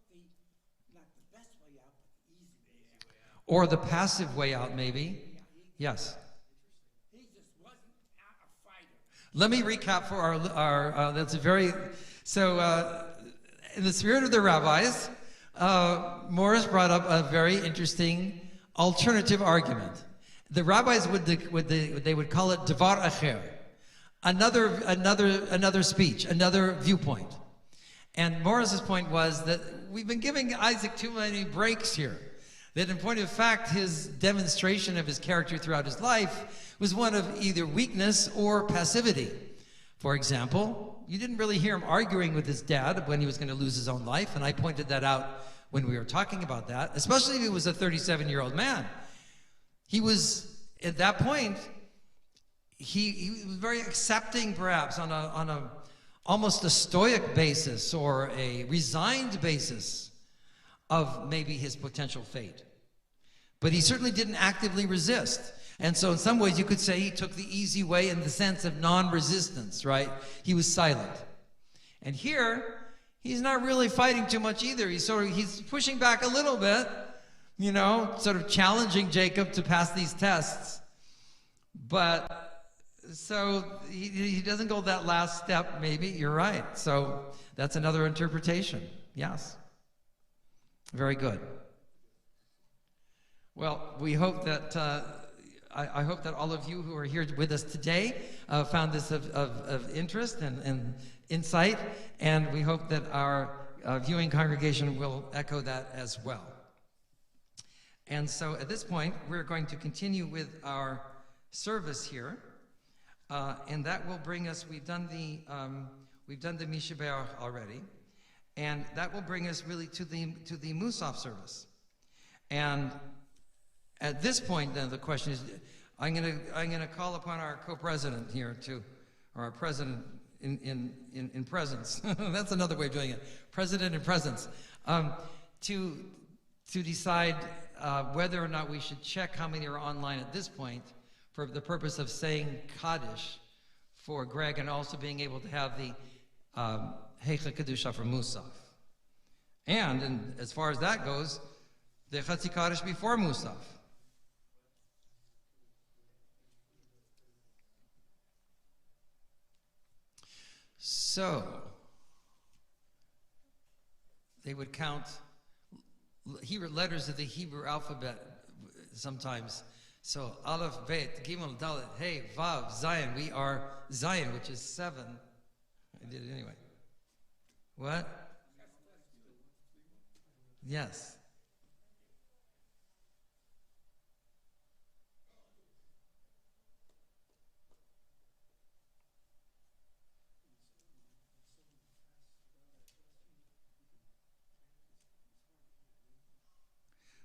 not the best way out, but the easy way out. Or the passive way out, maybe. Yes. He just wasn't a fighter. Let me recap for our that's a very, so in the spirit of the rabbis, Morris brought up a very interesting alternative argument. The rabbis would call it devar acher, another speech, another viewpoint. And Morris's point was that we've been giving Isaac too many breaks here. That in point of fact, his demonstration of his character throughout his life was one of either weakness or passivity. For example, you didn't really hear him arguing with his dad when he was going to lose his own life, and I pointed that out when we were talking about that, especially if he was a 37-year-old man. He was, at that point, he was very accepting, perhaps, on a almost a stoic basis or a resigned basis of maybe his potential fate. But he certainly didn't actively resist. And so in some ways you could say he took the easy way in the sense of non-resistance, right? He was silent. And here, he's not really fighting too much either. He's pushing back a little bit, sort of challenging Jacob to pass these tests. But so he doesn't go that last step, maybe. You're right. So that's another interpretation. Yes. Very good. Well, we hope that I hope that all of you who are here with us today found this of interest and insight, and we hope that our viewing congregation will echo that as well. And so at this point, we're going to continue with our service here, and that will bring us. We've done the Mishaber already. And that will bring us really to the Musaf service. And at this point, then the question is, I'm gonna call upon our co-president here or our president in presence. That's another way of doing it. President in presence, to decide whether or not we should check how many are online at this point for the purpose of saying Kaddish for Greg, and also being able to have the Heicha Kedusha for Musaf. And as far as that goes, the Chatzi Kaddish before Musaf. So, they would count Hebrew letters of the Hebrew alphabet sometimes. So, Aleph, Bet, Gimel, Dalet, Hey, Vav, Zion. We are Zion, which is 7. I did it anyway. What? Yes.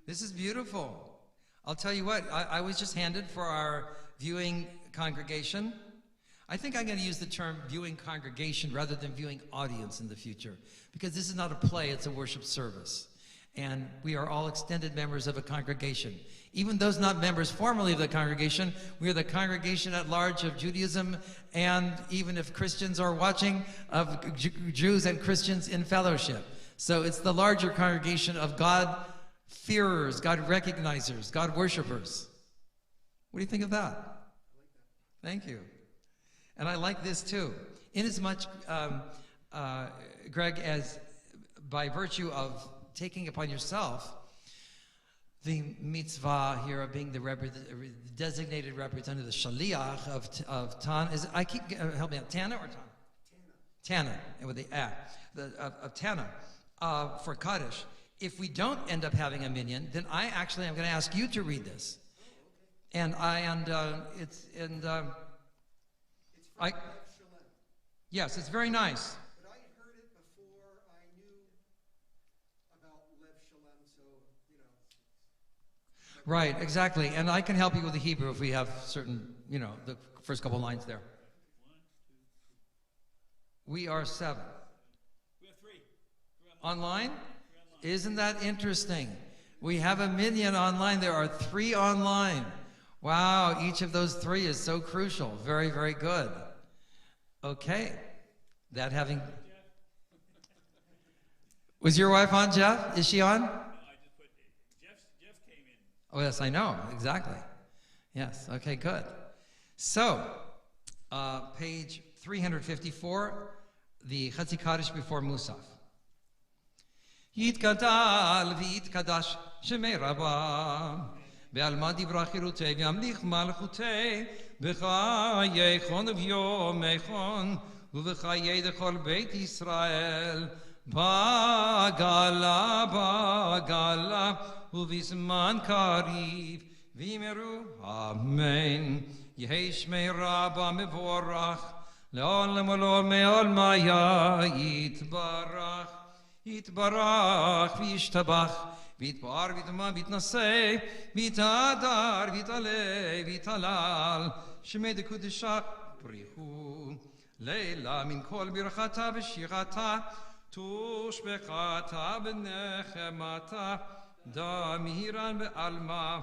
This is beautiful. I'll tell you what, I was just handed for our viewing congregation. I think I'm going to use the term viewing congregation rather than viewing audience in the future, because this is not a play, it's a worship service. And we are all extended members of a congregation. Even those not members formally of the congregation, we are the congregation at large of Judaism, and even if Christians are watching, of Jews and Christians in fellowship. So it's the larger congregation of God-fearers, God-recognizers, God-worshipers. What do you think of that? Thank you. And I like this too. Inasmuch, Greg, as by virtue of taking upon yourself the mitzvah here of being the designated representative, the shaliach of Tan, help me out, Tana or Tan? Tana, with the of Tana, for Kaddish. If we don't end up having a minyan, then I actually am going to ask you to read this. And yes, it's very nice. But I had heard it before I knew about Lev Shalem, so, you know. Right, exactly. And I can help you with the Hebrew if we have certain, the first couple lines there. We are 7. We have 3. Online? Isn't that interesting? We have a minyan online. There are 3 online. Wow, each of those 3 is so crucial. Very, very good. Okay. That having... Was your wife on, Jeff? Is she on? No, I just put Jeff came in. Oh, yes, I know. Exactly. Yes. Okay, good. So, page 354, the Chatzi Kaddish before Musaf. יתגדל ויתקדש שמי רבה בעלמא דברה חירותי וימליך מלכותי בחיי חון וביומי חון ובחיי דכל בית ישראל בגלה ובזמן קריב ויאמרו אמן. יהי שמי רבה מבורך לעולם ולעולם עולמיה יתברך יתברך וישתבח ויתפאר ויתמה ויתנשא ויתהדר ויתעלה ויתהלל שמי דקודשה בריחו לילה מן כל ברכתה ושירתה תושבחתה ונחמתה דמירן בעלמה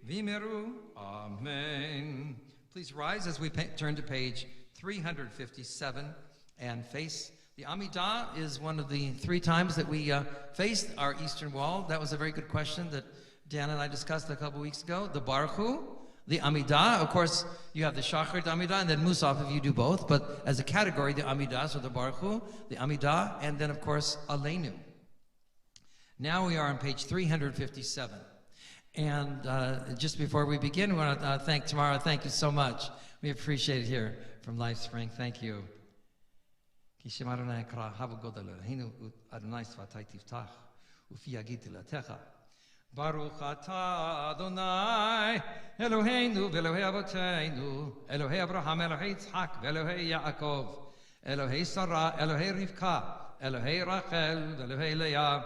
ויאמרו אמן. Please rise as we turn to page 357 and face. The Amidah is one of the 3 times that we faced our eastern wall. That was a very good question that Dan and I discussed a couple weeks ago. The Baruch Hu, the Amidah. Of course, you have the Shachar, the Amidah, and then Musaf if you do both. But as a category, the Amidah, so the Baruch Hu, the Amidah, and then, of course, Aleinu. Now we are on page 357. And just before we begin, we want to thank Tamara. Thank you so much. We appreciate it here from Life Spring. Thank you. כי שם אדוני יקרא, הבה גודל אלוהינו, אדוני שפתי תפתח, ופי יגיד תהילתך. ברוך אתה אדוני, אלוהינו ואלוהי אבותינו, אלוהי אברהם, אלוהי יצחק, ואלוהי יעקב, אלוהי שרה, אלוהי רבקה, אלוהי רחל, ואלוהי לאה,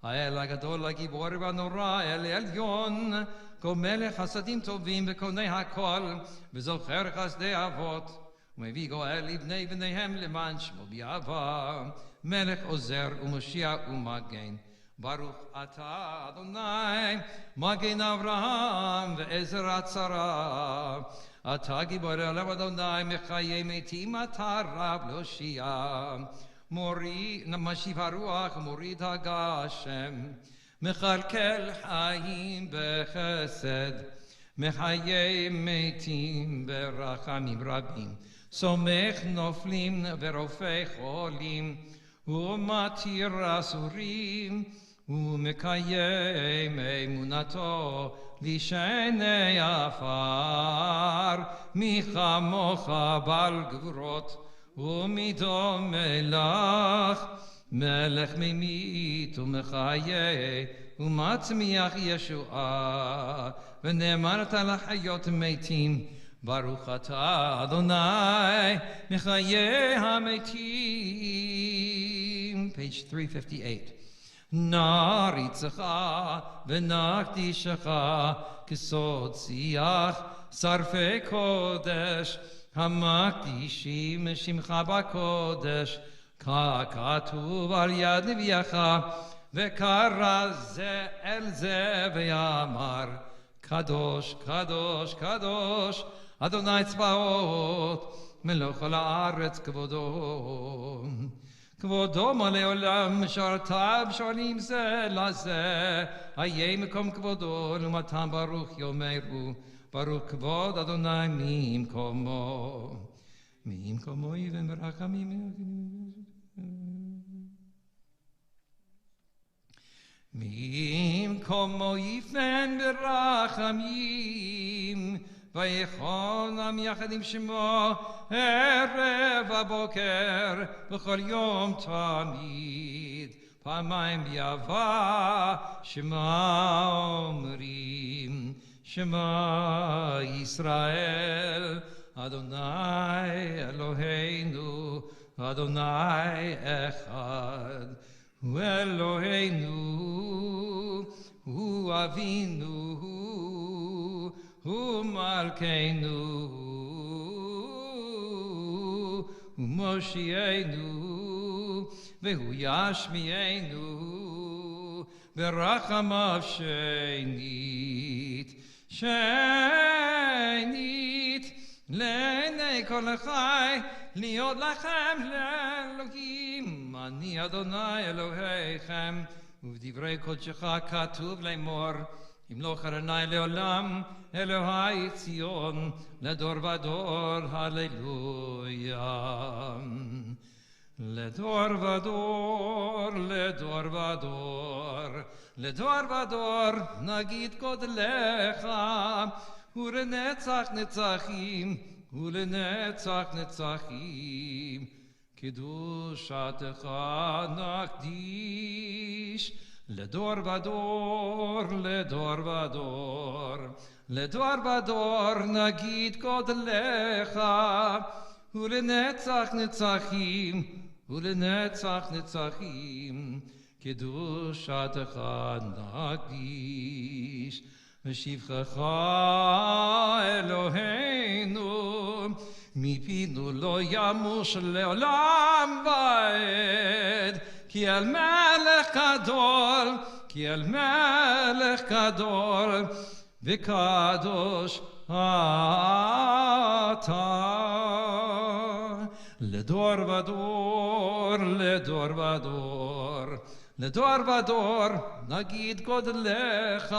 האל הגדול, הגיבור והנורא, אל עליון, כה מלך חסדים טובים וקונה הכל, וזוכר חסדי אבות, ומביא גואל לבני בניהם למען שמו באהבה, מלך עוזר ומושיע ומגן, Baruch Ata Adonai, Magen Avraham ve'Ezrat Sarah. Ata Giborei Olam Adonai, Mechayei Metim Ata Rab Loshia. Mashiv HaRuach, Morid HaGashem. Mechalkel Chaim Bechesed. Mechayei Metim Berachamim Rabim. Somech Noflim Verofei Cholim. Umatir Asurim. ומקיים אמונתו לשני עפר מחמוך בעל גבורות ומדומה לך מלך ממית ומחיה ומצמיח ישועה ונאמרת לחיות מתים ברוך אתה אדוני מחיי המתים. Page 358. נעריצך ונקדישך כסוד שיח שרפי קודש המקדישים שמך בקודש ככתוב על יד נביאך וקרא זה אל זה ואמר קדוש קדוש קדוש אדוני צבאות מלך כל הארץ כבודו. כבודו מלא עולם, משרתיו שואלים זה לזה, היה מקום כבודו, לעומתם ברוך יאמרו, ברוך כבוד אדוני ממקומו. ממקומו יבן ברחמים. ממקומו יבן ברחמים. ויכון עם יחד עם שמו ערב הבוקר בכל יום תמיד פעמיים ביבה שמה אומרים שמה ישראל אדוני אלוהינו אדוני אחד הוא אלוהינו הוא אבינו ומלכנו ומושיענו והוא ישמיענו ברחמיו שנית לעיני כל החי להיות לכם לאלוהים אני אדוני אלוהיכם ובדברי קודשך כתוב לאמור ימלוך אדוני לעולם אלוהי ציון לדור ודור הללויה לדור ודור לדור ודור לדור ודור נגיד גודלך ולנצח נצחים ולנצח נצחים קדושתך נקדיש לדור ודור לדור ודור לדור ודור נגיד גודלך ולנצח נצחים ולנצח נצחים קדושתך נקדיש ושבחך אלוהינו מפינו לא ימוש לעולם ועד כי אל מלך גדול כי אל מלך גדול וקדוש אתה לדור ודור לדור ודור לדור ודור נגיד גודלך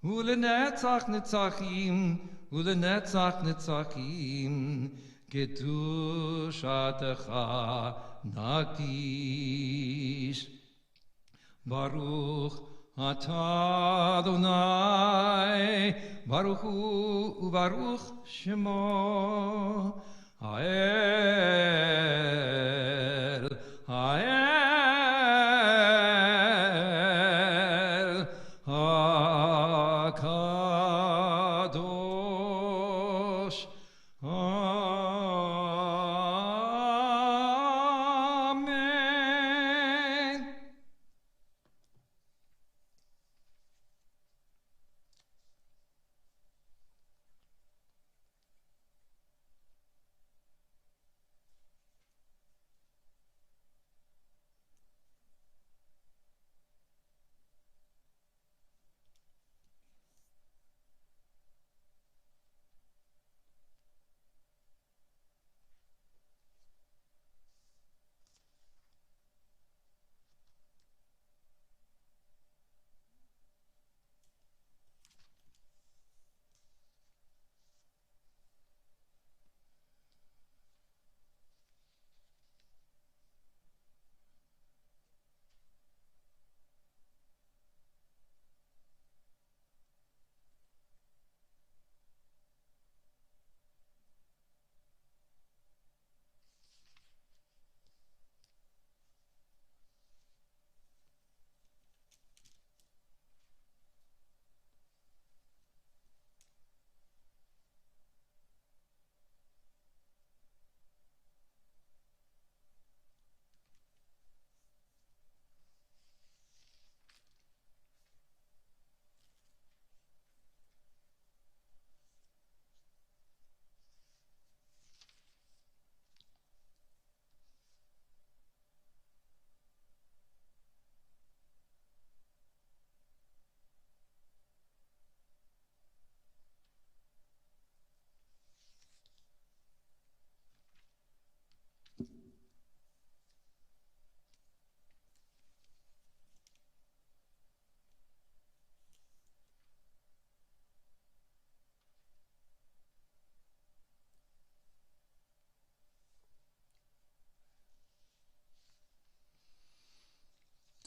ולנצח נצחים ולנצח נצחים קדושתך נקדיש ברוך אתה אדוני ברוך הוא וברוך שמו האל האל הקדוש אמן.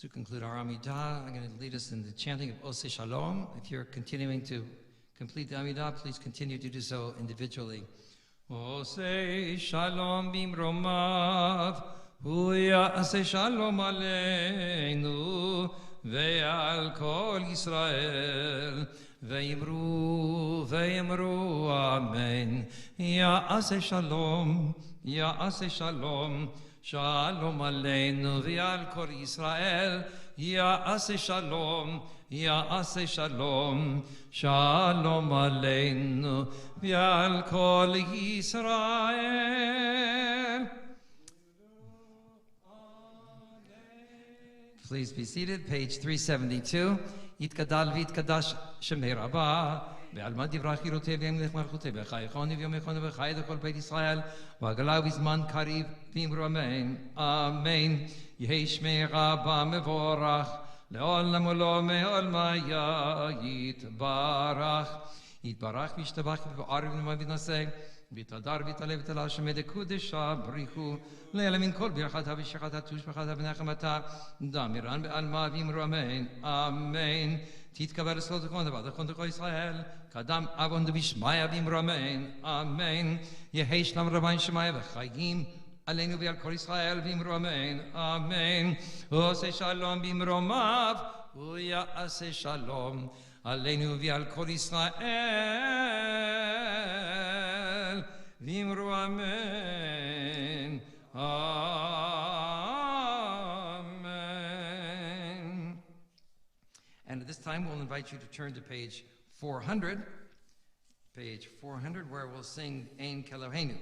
To conclude our Amidah, I'm going to lead us in the chanting of Oseh Shalom. If you're continuing to complete the Amidah, please continue to do so individually. Oseh Shalom bimromav, hu ya'aseh shalom aleinu, ve'al kol Yisrael, ve'imru amen. Ya'aseh shalom, shalom aleinu, ve'al kol Yisrael, ya'aseh shalom, shalom aleinu, ve'al kol Yisrael. Please be seated. Page 372. Yitkadal v'yitkadash shemei rabah. Ve'alma divrach yiroteh v'yemlech malchuteh v'chaychoni v'yomechoni v'chay d'kol Beit Yisrael v'agala v'zman kariv v'imru amen. Amen. Yehei shmei rabah mevorach le'olam u'lo me'olma yitbarach. Yitbarach v'yishtabach v'arv v'mavinaseh v'tadar v'taleh v'talah shemei dekudesha brichu le'ela min kol birchata v'shechata tushbachata v'nechamata damiran be'alma v'imru amen. Amen. Titkaber slotokon v'adachon d'kol Yisrael kadam avon d'vishmaya v'imru amen. Amen. Yehei shlam rabbain shemaya v'chayim aleinu v'al kol Yisrael v'imru amen. Amen. Oseh shalom b'imromav u'ya'aseh shalom aleinu v'al kol Yisrael v'imru amen. Amen. And at this time, we'll invite you to turn to page 400. Page 400, where we'll sing Ein Keloheinu.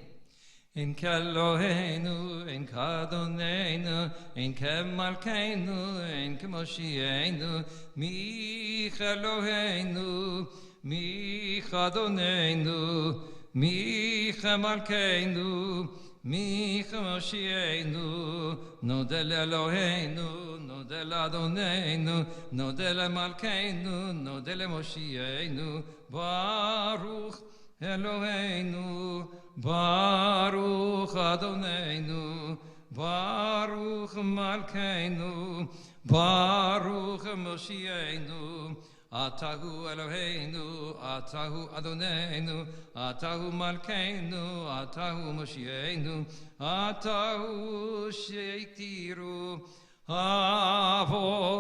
Ein Keloheinu, Ein Kadonenu, Ein Kemalkeinu, Ein Kemoshienu, Mi Keloheinu, Mi Kadonenu, Mi Kemalkeinu, Mi Chemoshienu, Nodel Eloheinu, Nodel Adonenu, Nodel Malkeinu, Nodel Moshienu, Baruch Eloheinu, Baruch Adonenu, Baruch Malkeinu, Baruch Moshienu, Atahu Eloheinu, Atahu Adonenu, Atahu Malkeinu, Atahu Moshienu, Atahu Sheiktiru, Avotenu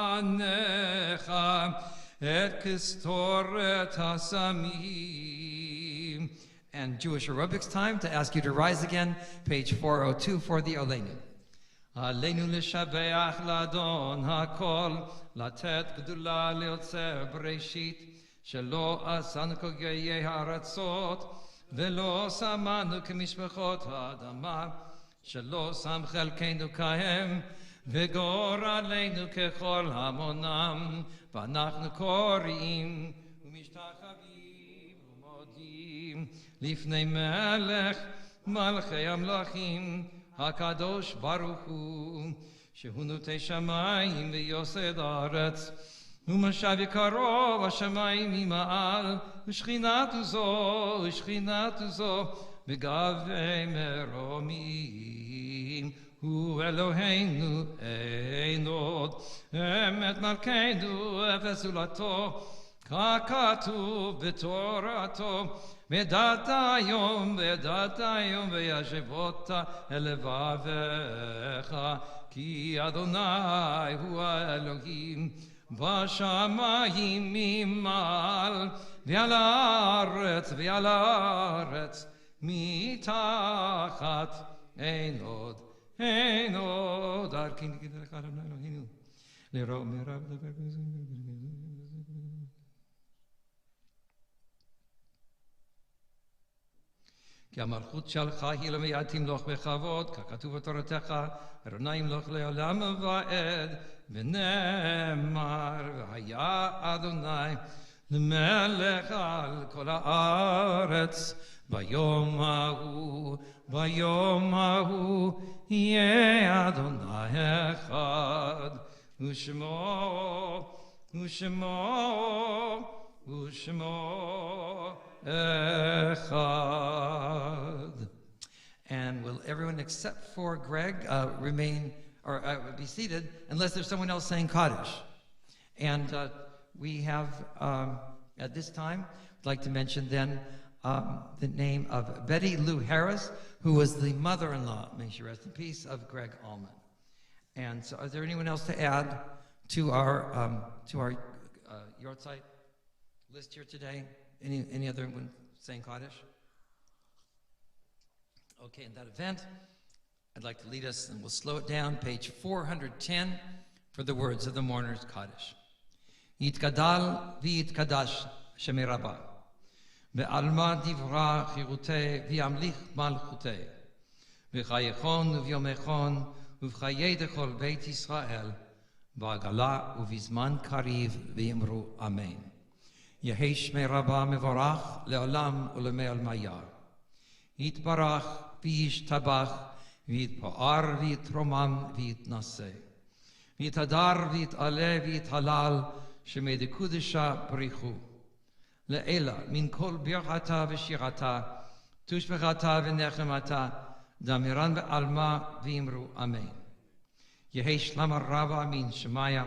Lefanecha, Et Kistoret Hasamim. And Jewish aerobics time to ask you to rise again, page 402 for the Oleinu. עלינו לשבח לאדון הכל, לתת גדולה ליוצר בראשית, שלא עשנו כגויי הארצות, ולא שמנו כמשפחות האדמה, שלא שם חלקנו כהם, וגורלנו ככל המונם, ואנחנו קוראים ומשתחווים ומודים לפני מלך מלכי המלכים, הקדוש ברוך הוא, שהוא נוטה שמיים ויוסד הארץ, ומשב יקרוב השמיים ממעל, ושכינת זו בגבי מרומים. הוא אלוהינו אין עוד, אמת מלכנו אפס זולתו, ככתוב בתורתו, ודעת היום וישבות אל לבביך, כי אדוני הוא האלוהים בשמיים ממעל, ועל הארץ מתחת אין עוד דרכי נגדך אדוני אלוהינו לרוב מרב דבר כי המלכות שלך היא למעט תמלוך בכבוד, ככתוב בתורתך, אדוני ימלוך לעולם ועד, ונאמר, והיה אדוני למלך על כל הארץ, ביום ההוא יהיה אדוני אחד, ושמו echad. And will everyone except for Greg remain or be seated unless there's someone else saying Kaddish? And we have, at this time, I'd like to mention then the name of Betty Lou Harris, who was the mother-in-law, may she rest in peace, of Greg Allman. And so is there anyone else to add to our Yortzeit list here today? Any other one saying Kaddish? Okay, in that event, I'd like to lead us, and we'll slow it down, page 410, for the words of the mourner's Kaddish. Yitkadal v'yitkadash Shemei Rabbah, ve'alma divra chirutei v'yamlich malchutei, v'chayechon u'vyomechon u'v'chayei dechol Beit Yisrael, v'agala u'vizman kariv v'yimru Amen. Yehei Shemei Rabbah mevorach le'olam u'lemei al-mayar. Yitbarach v'yishtabach v'yitpa'ar v'yitromam v'yitnaseh. V'yitadar v'yit'aleh v'yithalal shemei dekudesha b'richu. Le'ela min kol birchata v'shirata tushbechata v'nechemata damiran v'alma v'yimru Amen. Yehei shlamar rava min shemaya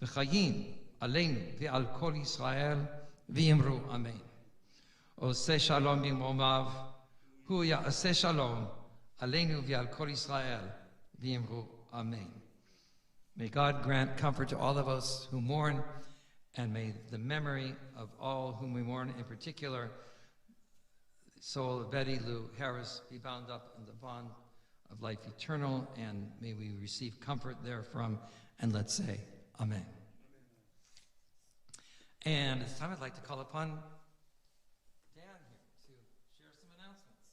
v'chayim aleinu v'al kol Yisrael v'yimru Amen. Oseh shalom b'momav hu ya'aseh shalom aleinu v'al kol Yisrael v'yimru Amen. May God grant comfort to all of us who mourn, and may the memory of all whom we mourn, in particular, the soul of Betty Lou Harris, be bound up in the bond of life eternal, and may we receive comfort therefrom, and let's say Amen. And it's time I'd like to call upon Dan here to share some announcements.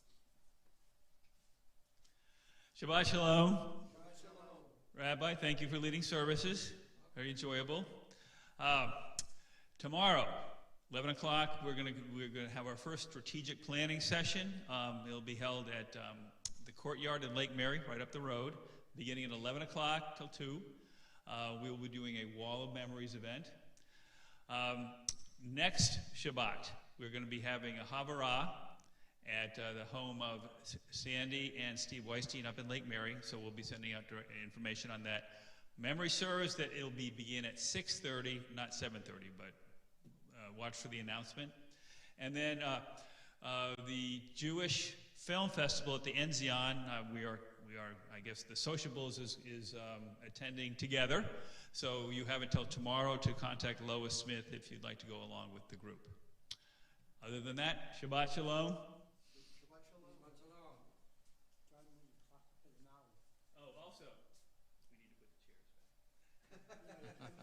Shabbat Shalom. Rabbi, thank you for leading services. Very enjoyable. Tomorrow, 11 o'clock, we're going to have our first strategic planning session. It'll be held at the courtyard in Lake Mary, right up the road, beginning at 11 o'clock till 2. We will be doing a Wall of Memories event. Next Shabbat, we're going to be having a Havarah at the home of Sandy and Steve Weinstein up in Lake Mary, so we'll be sending out information on that. Memory serves that it'll begin at 6:30, not 7:30, but watch for the announcement. And then the Jewish Film Festival at the Enzion, we are, I guess the Sociables is attending together, so you have until tomorrow to contact Lois Smith if you'd like to go along with the group. Other than that, Shabbat Shalom.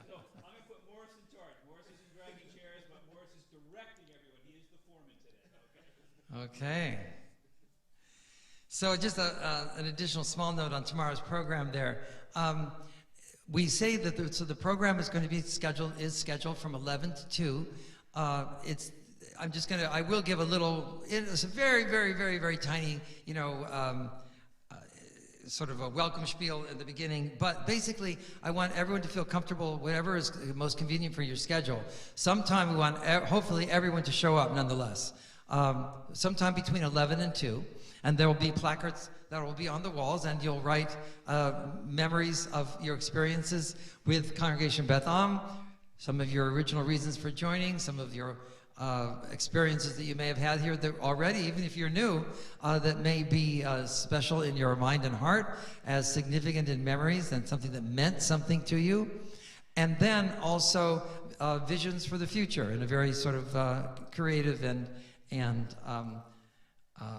So I'm going to put Morris in charge. Morris isn't dragging chairs, but Morris is directing everyone. He is the foreman today, okay? Okay. So just an additional small note on tomorrow's program there. We say that the program is going to be scheduled from 11 to 2. I will give a little, it's a very, very, very, very tiny, sort of a welcome spiel at the beginning, but basically I want everyone to feel comfortable, whatever is most convenient for your schedule. Sometime we want hopefully everyone to show up nonetheless. Sometime between 11 and 2, and there will be placards that will be on the walls, and you'll write memories of your experiences with Congregation Beth Am, some of your original reasons for joining, some of your experiences that you may have had here that already, even if you're new, that may be special in your mind and heart, as significant in memories and something that meant something to you. And then also visions for the future in a very sort of creative and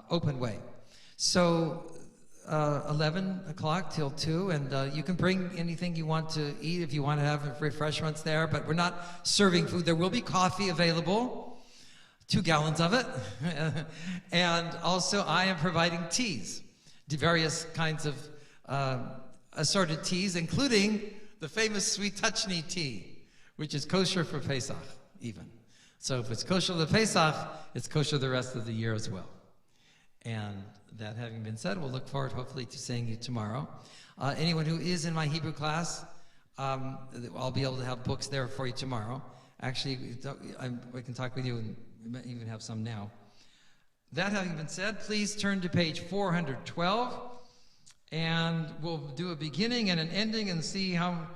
open way. So 11 o'clock till 2, and you can bring anything you want to eat if you want to have refreshments there, but we're not serving food. There will be coffee available, 2 gallons of it, and also I am providing teas, various kinds of assorted teas, including the famous Sweet Touchny tea, which is kosher for Pesach even. So if it's kosher for Pesach, it's kosher the rest of the year as well. And that having been said, we'll look forward hopefully to seeing you tomorrow. Anyone who is in my Hebrew class, I'll be able to have books there for you tomorrow. Actually, I can talk with you, and we might even have some now. That having been said, please turn to page 412, and we'll do a beginning and an ending and see how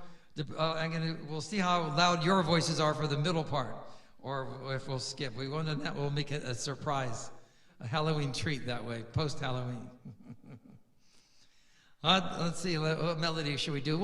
we'll see how loud your voices are for the middle part, or if we'll skip. We'll make it a surprise, a Halloween treat that way, post-Halloween. Let's see, what melody should we do?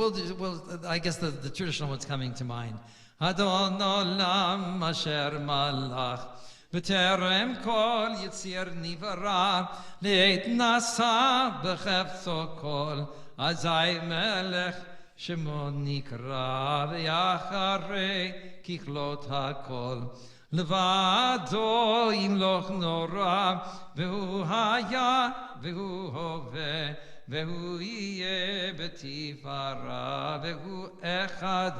I guess the traditional one's coming to mind. Adon olam asher malach b'terem kol yitzir nivara leit nasa b'chefso kol azay melech shemo nikra v'yacharei kichlot hakol levado imloch nora v'hu haya v'hu hoveh והוא יהיה בתפארה, והוא אחד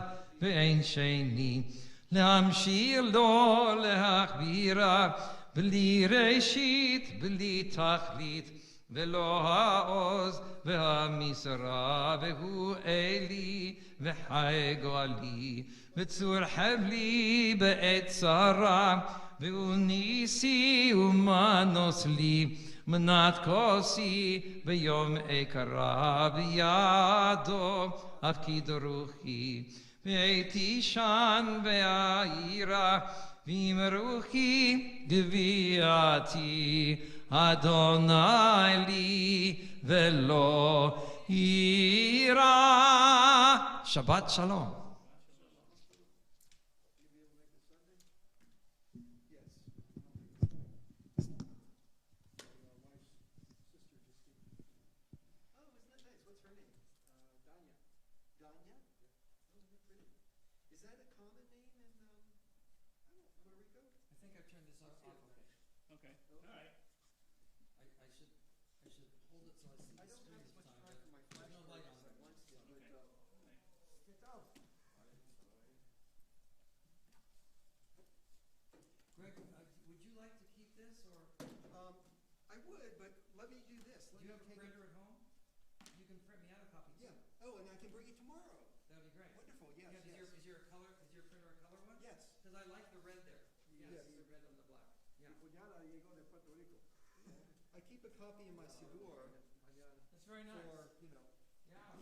ואין שני, להמשיך לו להכבירה, בלי ראשית, בלי תכלית, ולא העוז והמשרה, והוא אלי וחי גואלי, וצור חבלי בעת צרה, והוא ניסי ומנוס לי, מנת כוסי ביום אקרא בידו אפקיד רוחי והייתי שם והעירה ועם רוחי גביעתי אדוני לי ולא יירא. שבת שלום. I would, but let me do this. Do you have a printer at home? You can print me out a copy. Yeah. Oh, and I can bring it tomorrow. That'd be great. Wonderful. Yes. Yeah, is your printer a color one? Yes. Because I like the red there. Yes. The red on the black. Yeah. I keep a copy in my siddur. That's very nice. For, Yeah.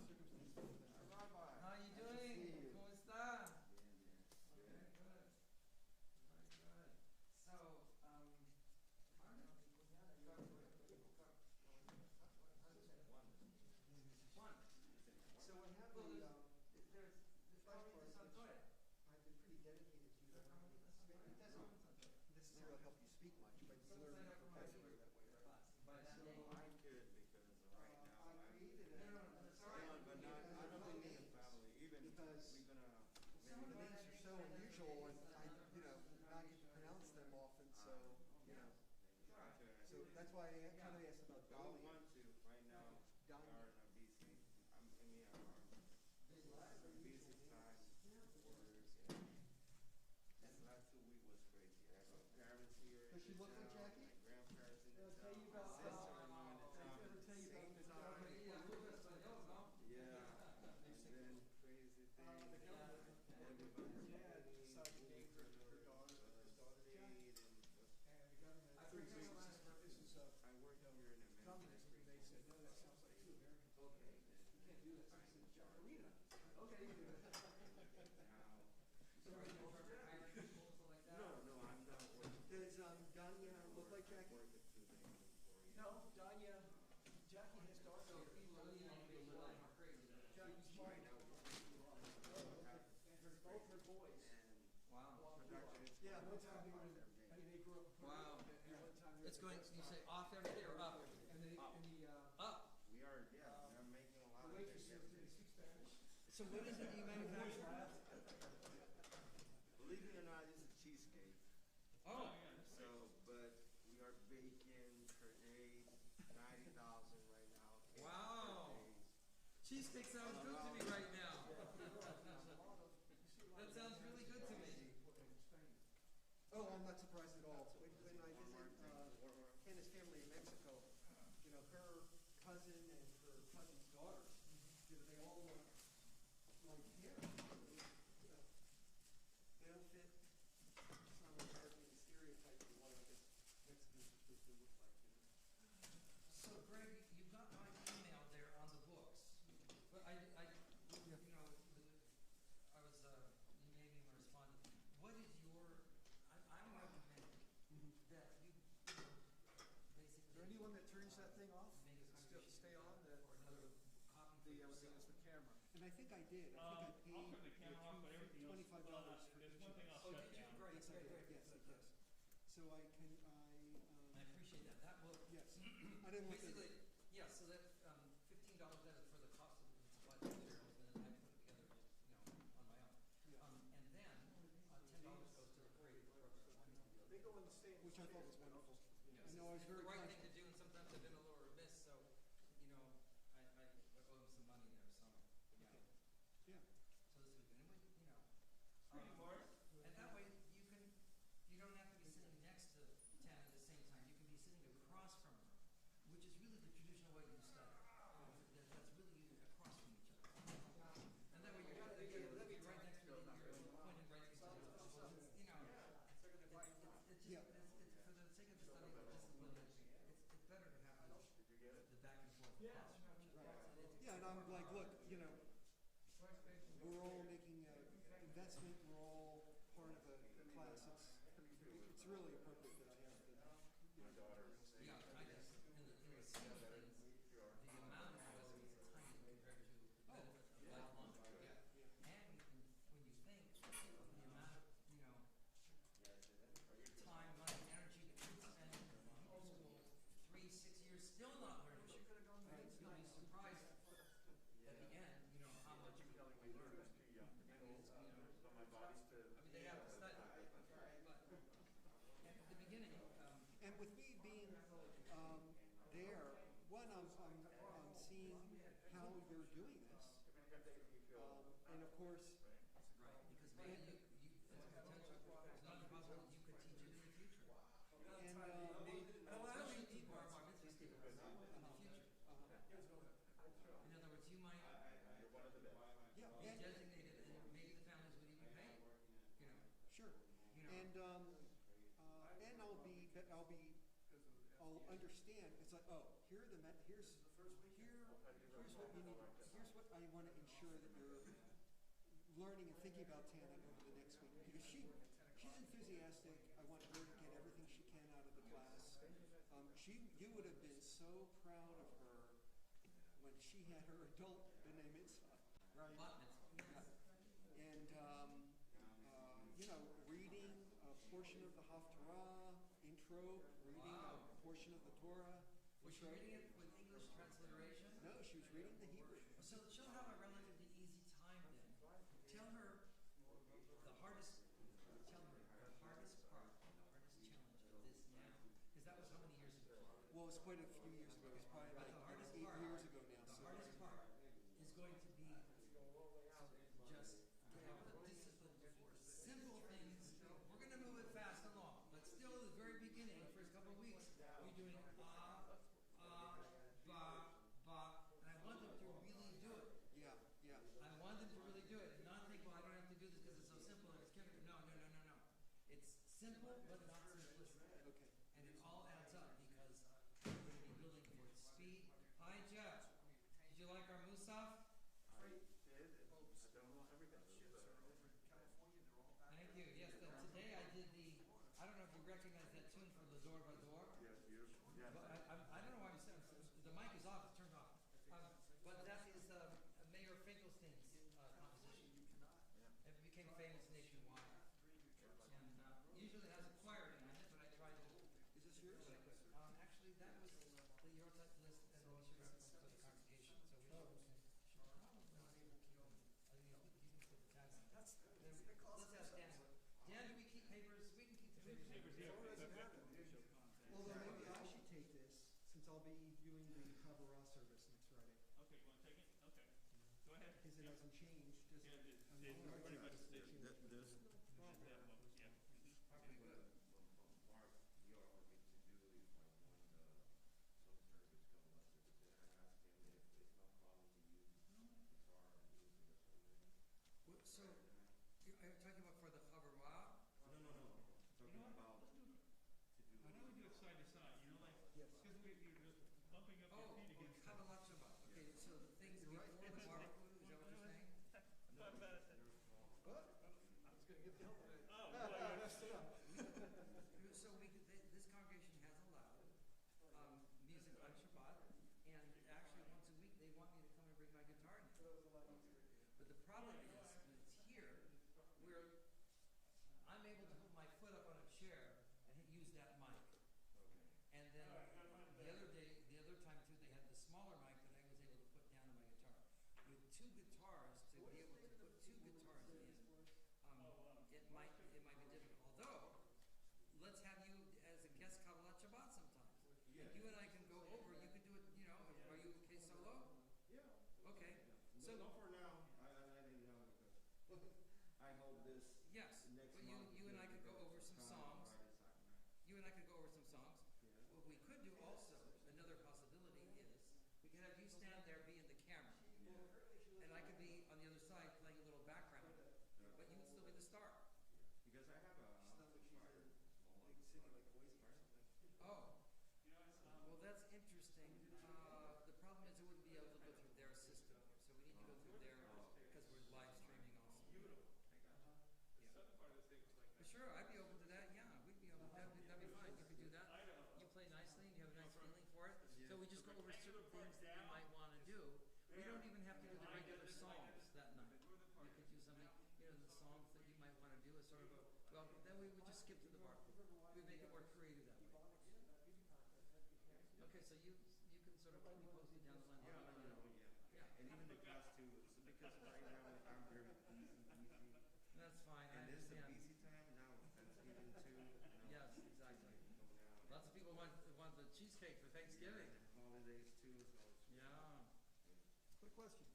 How are you doing? ¿Cómo está? Very good. Very good. So, I've been pretty dedicated to it. It doesn't necessarily help you speak much, but it's learning vocabulary that way, right? by that name. I created a because I don't think the names because the names are so unusual and I not get to pronounce them often, so so that's why I kind of asked about Dahlia. Does she look like Jackie? I'll tell you about Does Danya look like Jackie? No, Jackie has dark hair. Jackie's smart. And both her boys. Wow. Yeah, One time they grew up. Wow. And one time It's going, you say off every day or up? Up. the waitress said they speak Spanish. So what is it you manufacture? Believe it or not, this is cheesecake. Oh. So, but we are baking per day 90,000 right now. Wow. Cheesesteak sounds good to me right now. That sounds really good to me. Oh, I'm not surprised at all. When I visit Hannah's family in Mexico, her cousin and her cousin's daughter, they all look like hair. They don't fit some American stereotype of what I guess Mexicans are supposed to look like. $25 for There's each one of thing us. I'll Oh, shut did you? down. Great, Yes, I great, did. great. Yes. So I appreciate that. That will, yes, I didn't want to. basically, yeah, so that $15 that is for the cost of the supplies and materials, and then I put it together, on my own. Yeah. And then $10 goes to the creative program. They go in the same. Which I thought was wonderful. I know I was It's very the right glad. thing to do, and sometimes I've been a little remiss, so, I owe them some money there, so, yeah. Yeah. So this would be, and Pretty Mark. and that way you don't have to be sitting next to Tan at the same time. You can be sitting across from her, which is really the traditional way you study. That's really across from each other. And that way you're right next to each other, you're pointing right next to each other. It's Yeah. for the sake of the study of discipline, it's better to have the back and forth across from each other. Yeah, and I'm like, look, we're all making an investment. We're all part of a class. It's really appropriate that I have the. Yeah, I guess in the scheme of things, the amount of investment is tiny compared to the benefit of lifelong. Yeah. And when you think of the amount of, time, money, energy that you spend in school, 3-6 years still not learning shit. Right? You'll be surprised at the end, how much you learn. I mean, they have to study. But at the beginning, And with me being there, one, I'm seeing how you're doing this, and of course, right, because maybe it's a potential, it's not impossible that you could teach it in the future. and Especially people who are bar mitzvah students in the future. In other words, you might yeah, be and, designated, and maybe the families would even pay. sure, and I'll understand. It's like, oh, here's what you need. Here's what I want to ensure that you're learning and thinking about Tana over the next week, because she's enthusiastic. I want her to get everything she can out of the class. You would have been so proud of her when she had her adult b'nai mitzvah, right? Bat mitzvah. Yeah. And reading a portion of the Haftarah, intro, reading a portion of the Torah. Was she reading it with English transliteration? No, she was reading the Hebrew. So she'll have a relatively easy time then. Tell her the hardest part, the hardest challenge of this now, because that was how many years ago? Well, it was quite a few years ago. It was probably But like the hardest 8 part, years ago now. the So hardest part is going to be just to have the discipline for simple things. We're going to move it fast along, but still at the very beginning, the first couple of weeks, you're doing ba, and I want them to really do it. yeah. I want them to really do it and not think, well, I don't have to do this because it's so simple and it's chemical. No. It's simple, but not simplistic. Okay. And it all adds up because we're going to be building towards speed. Hi, Jeff. Did you like our Musaf? Thank you. Yes, today I did I don't know if you recognize that tune for the Door by Door. But I don't know why I'm saying the mic is off, it's turned off. But that is Mayor Finkelstein's composition. It became famous nationwide. And usually it has a choir behind it, but I tried to. Is this yours? Actually, that was the Yortat list, and we should have come to the congregation. So we should probably not able to keep them. You can put the tags on. Let's ask Dan. Dan, do we keep papers? We can keep the papers. Although maybe I should take this, since I'll be doing the Havurah service next Friday. Okay, you want to take it? Okay. Go ahead. Because it hasn't changed. Just, Yeah, I'm it not pretty much sure. did. Yeah. Probably good. So, are you talking about for the Chavurah? Why don't we do it side to side? Yes. Because you're just bumping up your feet against the Kabbalah Shabbat. Okay, so the things before the barbecue, is that what you're saying? What about it? I was going to get the help. Oh, well, So this congregation has allowed music on Shabbat, and actually once a week they want me to come and bring my guitar in. But the problem is, when it's here, we're there being the camera. And I could be on the other side playing a little background, but you would still be the star. Because I have a. Oh, well, that's interesting. The problem is it wouldn't be able to go through their system here, so we need to go through their, because we're live streaming also. Yeah. But sure, I'd be open to that, yeah, we'd be open, that'd be fine, you could do that. You play nicely, you have a nice feeling for it, so we just go over certain things that you might wanna do. We don't even have to do the regular songs that night. We could do something, the songs that you might wanna do is sort of well, then we would just skip to the bar. We make it more creative that way. Okay, so you can sort of keep me posted down the line. Yeah. And even the class too, because right now I'm very busy. That's fine, I And this is a understand. busy time now, Thanksgiving too. Yes, exactly. Lots of people want the cheesecake for Thanksgiving. Holidays too, so. Yeah. Quick question.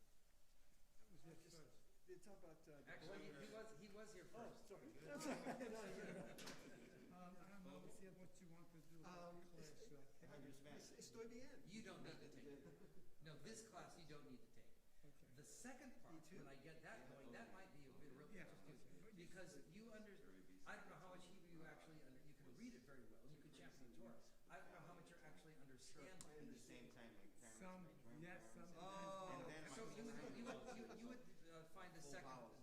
They talk about. Actually, he was here Oh, first. sorry. That's all right. No, I don't know what you want to do with the class. How you spend? Estoy bien. You don't need to take it. No, this class you don't need to take. Okay. The second part, when I get that going, that might be a bit real Yeah, interesting. okay. Because I don't know how much Hebrew you actually you can read it very well, and you can chant the Torah. I don't know how much you're actually understanding. At the same time, my parents, Some, my yes, some. Oh. And then So my you would find the second, house.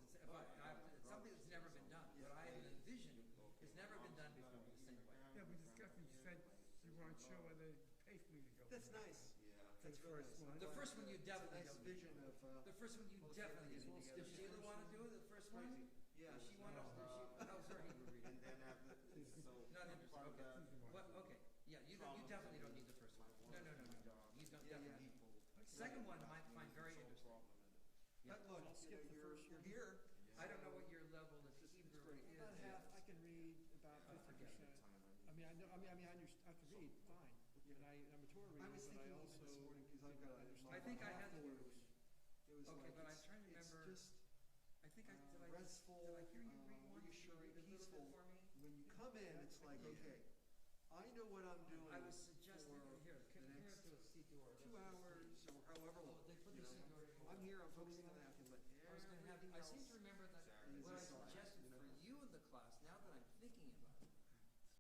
something that's never been done. What I envision has never been done before the same way. Yeah, we discussed, you said you weren't sure whether they pay for me to go. That's nice. Yeah. That's The really first nice. one. The first one you It's a definitely nice don't vision need. of. The first one you definitely getting need. together. Does Sheila want to do it, the first one? Yeah. Does she want to? How's her Hebrew reading? And then after, so. Not interested, part of okay. that, What, okay, yeah, you definitely don't need the first one. No. You don't Yeah, definitely. people. Second one I might find very So interesting. problem in it. But look, you're here. I don't know what your level of Hebrew is. About half, I can read about forget 50%. I mean, I can read fine, and I'm a Torah reader, I was but I thinking also. even this morning, because I've got I think I had the afterwards. It was Okay, like, but I'm it's- trying to remember- It's just I think did I restful, hear you read one? reassuring, Read a little peaceful. bit for me? When you come in, it's like, okay, I know what I'm doing. I was suggesting, for here, the here next to a seat door. 2 hours or however Oh, long. they put you the know. seat door in. I'm here, I'm focusing on that, I can let I was going to have, everything I seem else. to remember that Sorry. what I Easy slide, suggested you know. for you in the class,